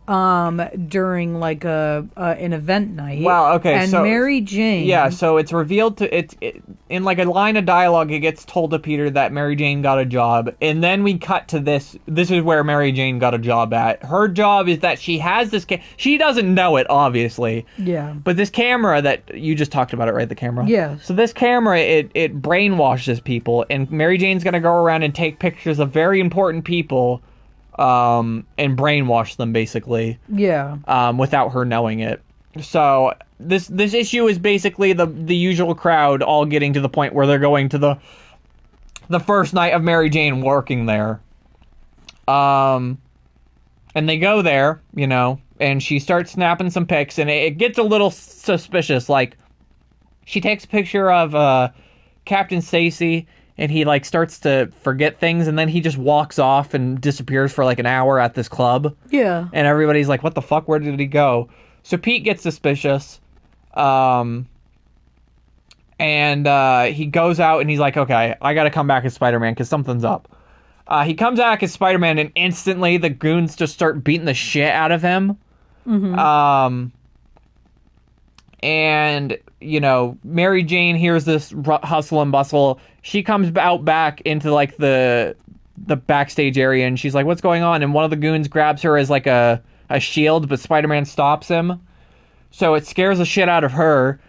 during like an event night. Wow, okay. And so Mary Jane. Yeah, so it's revealed in like a line of dialogue, it gets told to Peter that Mary Jane got a job, and then we cut to this. This is where Mary Jane got a job at. Her job is that she has this she doesn't know it, obviously. Yeah. But this camera that you just talked about it, right? The camera. Yeah. So this camera, it brainwashes people, and Mary Jane's gonna go around and take pictures of very important people, and brainwash them basically. Yeah. Without her knowing it. So this issue is basically the usual crowd all getting to the point where they're going to the first night of Mary Jane working there. And they go there, and she starts snapping some pics, and it gets a little suspicious. Like, she takes a picture of Captain Stacey, and he like starts to forget things, and then he just walks off and disappears for like an hour at this club. Yeah. And everybody's like, what the fuck? Where did he go? So Pete gets suspicious. And he goes out and he's like, okay, I gotta come back as Spider-Man because something's up. He comes back as Spider-Man, and instantly the goons just start beating the shit out of him. Mm-hmm. And, Mary Jane hears this hustle and bustle. She comes out back into, like, the backstage area, and she's like, what's going on? And one of the goons grabs her as, like, a shield, but Spider-Man stops him. So it scares the shit out of her.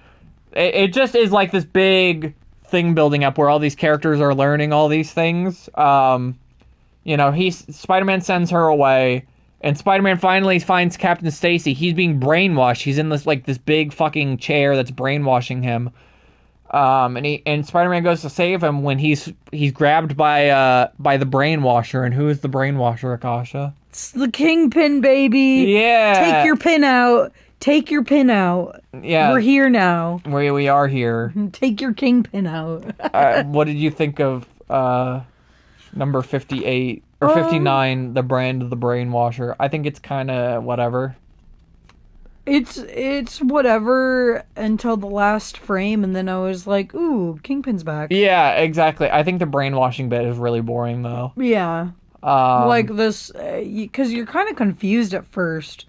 It just is, like, this big thing building up where all these characters are learning all these things. Spider-Man sends her away. And Spider-Man finally finds Captain Stacey. He's being brainwashed. He's in this big fucking chair that's brainwashing him. And Spider-Man goes to save him when he's grabbed by the brainwasher. And who is the brainwasher, Akasha? It's the Kingpin, baby. Yeah. Take your pin out. Take your pin out. Yeah. We're here now. We are here. Take your Kingpin out. What did you think of number 58? Or 59, the brand of the brainwasher. I think it's kind of whatever. It's whatever until the last frame, and then I was like, ooh, Kingpin's back. Yeah, exactly. I think the brainwashing bit is really boring, though. Yeah. Like this, because you're kind of confused at first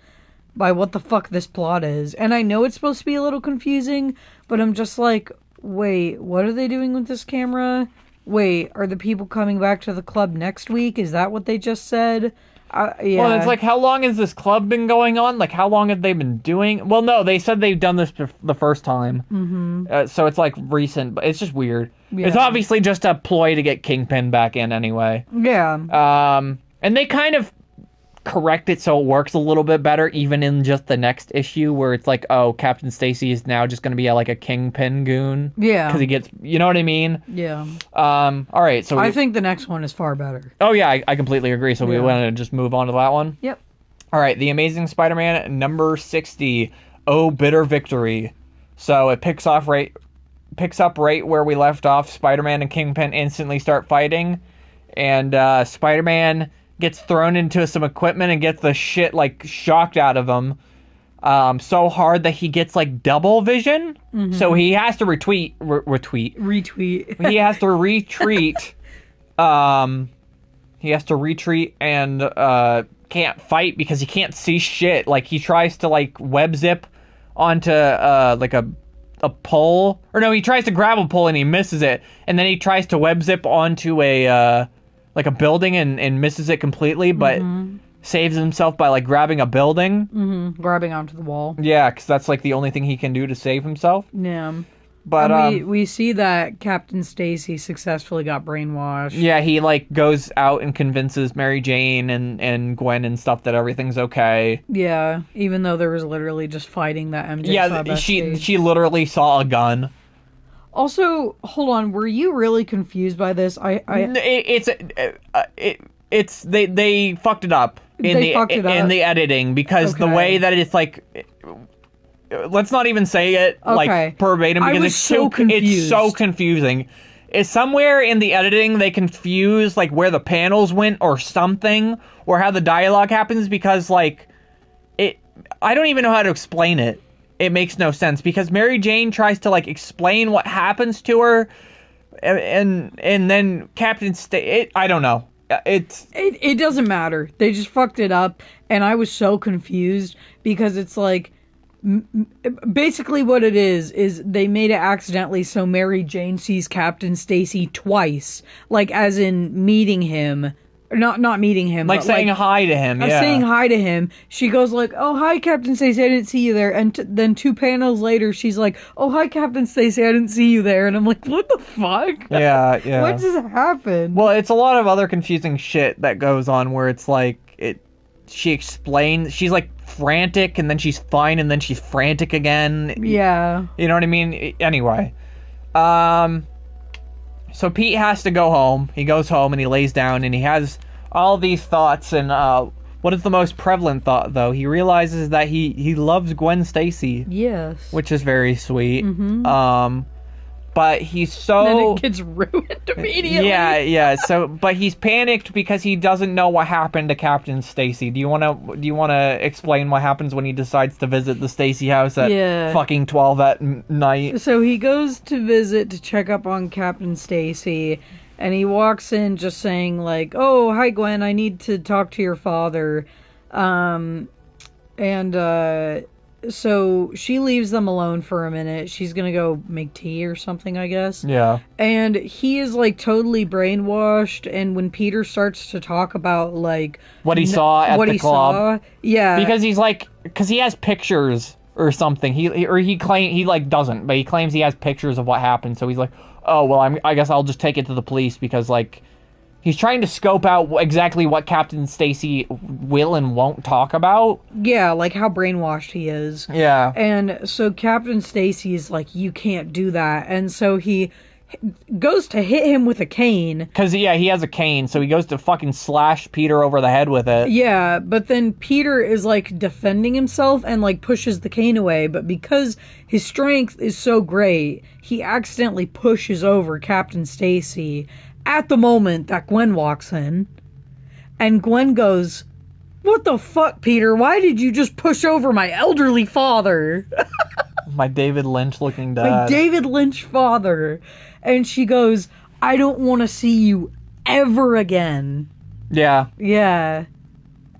by what the fuck this plot is. And I know it's supposed to be a little confusing, but I'm just like, wait, what are they doing with this camera? Wait, are the people coming back to the club next week? Is that what they just said? Yeah. Well, it's like, how long has this club been going on? Like, how long have they been doing? Well, no, they said they've done this the first time. Mm-hmm. So it's like recent, but it's just weird. Yeah. It's obviously just a ploy to get Kingpin back in anyway. Yeah. And they kind of correct it so it works a little bit better, even in just the next issue where it's like, oh, Captain Stacey is now just going to be like a Kingpin goon. Yeah. Because he gets, you know what I mean? Yeah. All right, so I think the next one is far better. Oh yeah, I completely agree. So we want to just move on to that one. Yep. All right, The Amazing Spider-Man number 60. Oh, bitter victory. So it picks up right where we left off. Spider-Man and Kingpin instantly start fighting, and Spider-Man gets thrown into some equipment and gets the shit, like, shocked out of him. So hard that he gets, like, double vision. Mm-hmm. So he has to retweet. He has to retreat. He has to retreat and can't fight because he can't see shit. Like, he tries to, like, web zip onto, like, a pole. Or no, he tries to grab a pole and he misses it. And then he tries to web zip onto a building and misses it completely, but saves himself by, like, grabbing a building. Mm-hmm. Grabbing onto the wall. Yeah, because that's, like, the only thing he can do to save himself. Yeah. But and we see that Captain Stacey successfully got brainwashed. Yeah, he, like, goes out and convinces Mary Jane and Gwen and stuff that everything's okay. Yeah, even though there was literally just fighting that MJ saw backstage. she literally saw a gun. Also, hold on, were you really confused by this? They fucked it up in the editing because the way that it's like, let's not even say it like verbatim because it's so confusing. It's somewhere in the editing they confuse like where the panels went or something, or how the dialogue happens, because like I don't even know how to explain it. It makes no sense because Mary Jane tries to like explain what happens to her, and then Captain I don't know. It doesn't matter. They just fucked it up, and I was so confused because it's like basically what it is they made it accidentally so Mary Jane sees Captain Stacey twice, like as in meeting him. Not meeting him, like but saying hi to him. Yeah, saying hi to him. She goes like, "Oh, hi, Captain Stacey. I didn't see you there." And then 2 panels later, she's like, "Oh, hi, Captain Stacey. I didn't see you there." And I'm like, "What the fuck? Yeah. What just happened?" Well, it's a lot of other confusing shit that goes on where it's like she explains, she's like frantic, and then she's fine, and then she's frantic again. Yeah. You know what I mean? Anyway, so Pete has to go home. He goes home and he lays down and he has all these thoughts. And what is the most prevalent thought, though? He realizes that he loves Gwen Stacy. Yes. Which is very sweet. Mm-hmm. But he's so... And then it gets ruined immediately. Yeah. So, but he's panicked because he doesn't know what happened to Captain Stacey. Do you want to explain what happens when he decides to visit the Stacey house at fucking 12 at night? So he goes to visit to check up on Captain Stacey, and he walks in just saying like, "Oh, hi Gwen, I need to talk to your father." So she leaves them alone for a minute. She's gonna go make tea or something, I guess. Yeah. And he is like totally brainwashed. And when Peter starts to talk about like what he saw at the club, because because he has pictures or something. He doesn't, but he claims he has pictures of what happened. So he's like, oh well, I guess I'll just take it to the police because like. He's trying to scope out exactly what Captain Stacey will and won't talk about. Yeah, like how brainwashed he is. Yeah. And so Captain Stacey is like, you can't do that. And so he goes to hit him with a cane. Because, he has a cane, so he goes to fucking slash Peter over the head with it. Yeah, but then Peter is like defending himself and like pushes the cane away. But because his strength is so great, he accidentally pushes over Captain Stacey at the moment that Gwen walks in. And Gwen goes, "What the fuck, Peter? Why did you just push over my elderly father?" My David Lynch looking dad. My David Lynch father. And she goes, "I don't want to see you ever again." Yeah.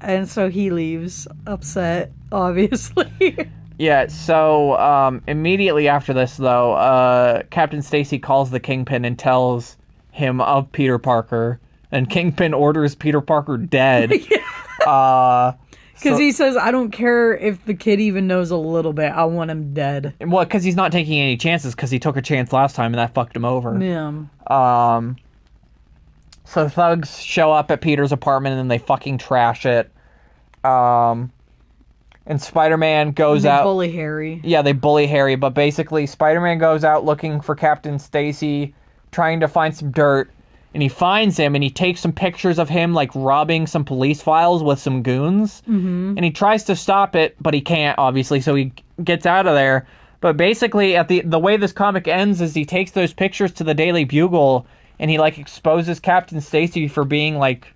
And so he leaves upset, obviously. Yeah, so immediately after this, though, Captain Stacey calls the Kingpin and tells him of Peter Parker, and Kingpin orders Peter Parker dead. Because he says, I don't care if the kid even knows a little bit, I want him dead. Well, because he's not taking any chances, because he took a chance last time and that fucked him over. Yeah. So thugs show up at Peter's apartment and then they fucking trash it. And Spider-Man goes out. They bully Harry. Yeah, they bully Harry, but basically Spider-Man goes out looking for Captain Stacey, trying to find some dirt, and he finds him and he takes some pictures of him like robbing some police files with some goons. Mm-hmm. And he tries to stop it, but he can't, obviously, so he gets out of there. But basically, at the way this comic ends is he takes those pictures to the Daily Bugle and he like exposes Captain Stacey for being like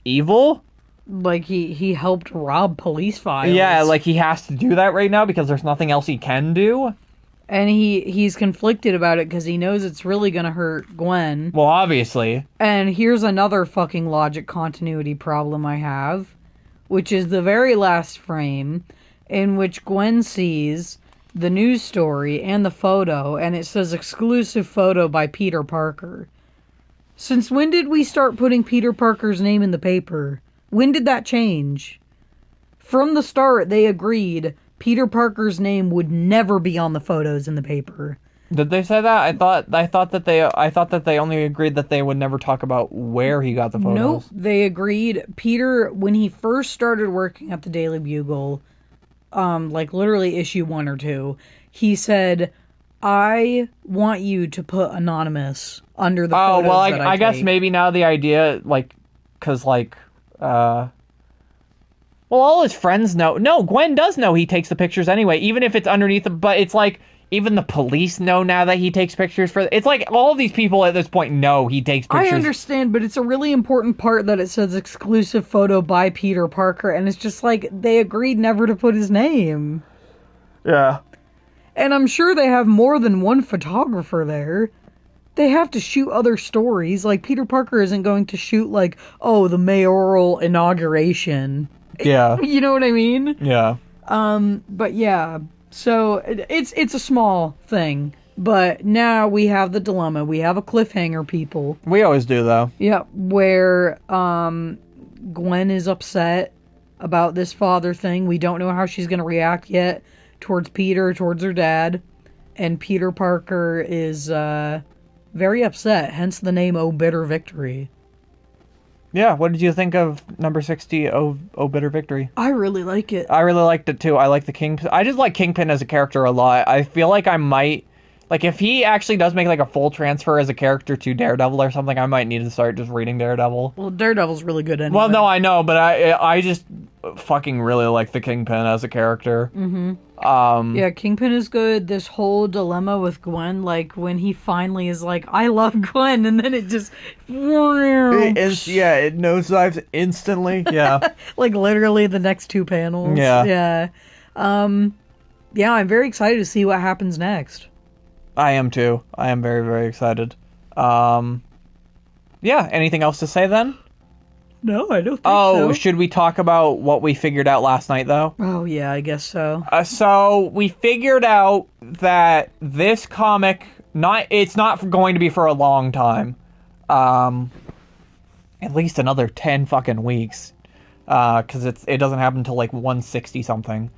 evil. Like he helped rob police files. Yeah, like he has to do that right now because there's nothing else he can do. And he's conflicted about it because he knows it's really gonna hurt Gwen. Well, obviously. And here's another fucking logic continuity problem I have, which is the very last frame in which Gwen sees the news story and the photo, and it says exclusive photo by Peter Parker. Since when did we start putting Peter Parker's name in the paper? When did that change? From the start, they agreed Peter Parker's name would never be on the photos in the paper. Did they say that? I thought that they only agreed that they would never talk about where he got the photos. Nope, they agreed. Peter, when he first started working at the Daily Bugle, like literally issue 1 or 2, he said, I want you to put anonymous under the photos. Oh, well, that I guess take. maybe now the idea, like, because, like, well, all his friends know. No, Gwen does know he takes the pictures anyway, even if it's underneath the, but it's like, even the police know now that he takes pictures for, it's like all of these people at this point know he takes pictures. I understand, but it's a really important part that it says exclusive photo by Peter Parker, and it's just like, they agreed never to put his name. Yeah. And I'm sure they have more than one photographer there. They have to shoot other stories. Like, Peter Parker isn't going to shoot, like, oh, the mayoral inauguration. Yeah. You know what I mean? Yeah. But yeah. So, it's a small thing. But now we have the dilemma. We have a cliffhanger, people. We always do, though. Yeah, where, Gwen is upset about this father thing. We don't know how she's going to react yet towards Peter, towards her dad. And Peter Parker is, very upset, hence the name Oh Bitter Victory. Yeah, what did you think of number 60, Oh Bitter Victory? I really like it. I really liked it too. I like the Kingpin. I just like Kingpin as a character a lot. I feel like I might, like, if he actually does make like a full transfer as a character to Daredevil or something, I might need to start just reading Daredevil. Well, Daredevil's really good anyway. Well, no, I know, but I just fucking really like the Kingpin as a character. Mm-hmm. Yeah, Kingpin is good. This whole dilemma with Gwen, like, when he finally is like, I love Gwen, and then it just... It nosedives instantly. Yeah. Like, literally the next 2 panels. Yeah. Yeah. Yeah, I'm very excited to see what happens next. I am too. I am very, very excited. Yeah, anything else to say then? No, I don't think so. Oh, should we talk about what we figured out last night, though? Oh, yeah, I guess so. So, we figured out that this comic, it's not going to be for a long time. At least another 10 fucking weeks. Because it doesn't happen until, like, 160-something.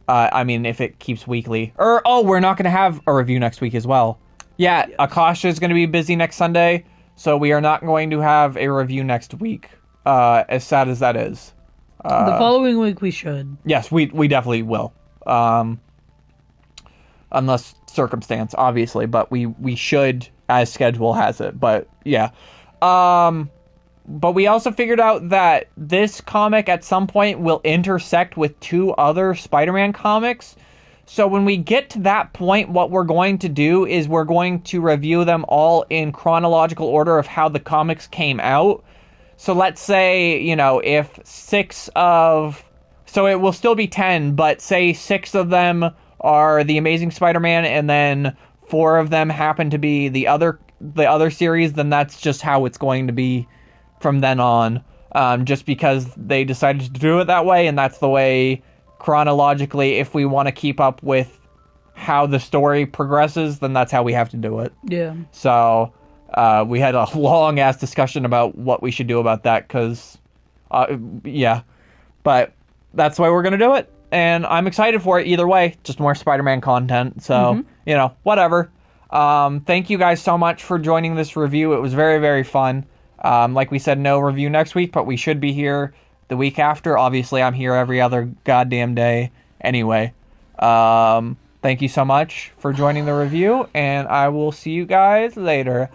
I mean, if it keeps weekly. We're not going to have a review next week as well. Yeah, yes. Akasha is going to be busy next Sunday, so we are not going to have a review next week. As sad as that is. The following week we should. Yes, we definitely will. Unless circumstance, obviously, but we should, as schedule has it. But, yeah. But we also figured out that this comic at some point will intersect with 2 other Spider-Man comics. So when we get to that point, what we're going to do is we're going to review them all in chronological order of how the comics came out. So let's say, if 6 of... So it will still be 10, but say 6 of them are The Amazing Spider-Man, and then 4 of them happen to be the other series, then that's just how it's going to be from then on. Just because they decided to do it that way, and that's the way chronologically, if we want to keep up with how the story progresses, then that's how we have to do it. Yeah. So we had a long ass discussion about what we should do about that, because yeah, but that's the way we're gonna do it, and I'm excited for it either way. Just more Spider-Man content, so you know, whatever. Thank you guys so much for joining this review. It was very, very fun. Like we said, no review next week, but we should be here the week after. Obviously, I'm here every other goddamn day anyway. Thank you so much for joining the review, and I will see you guys later.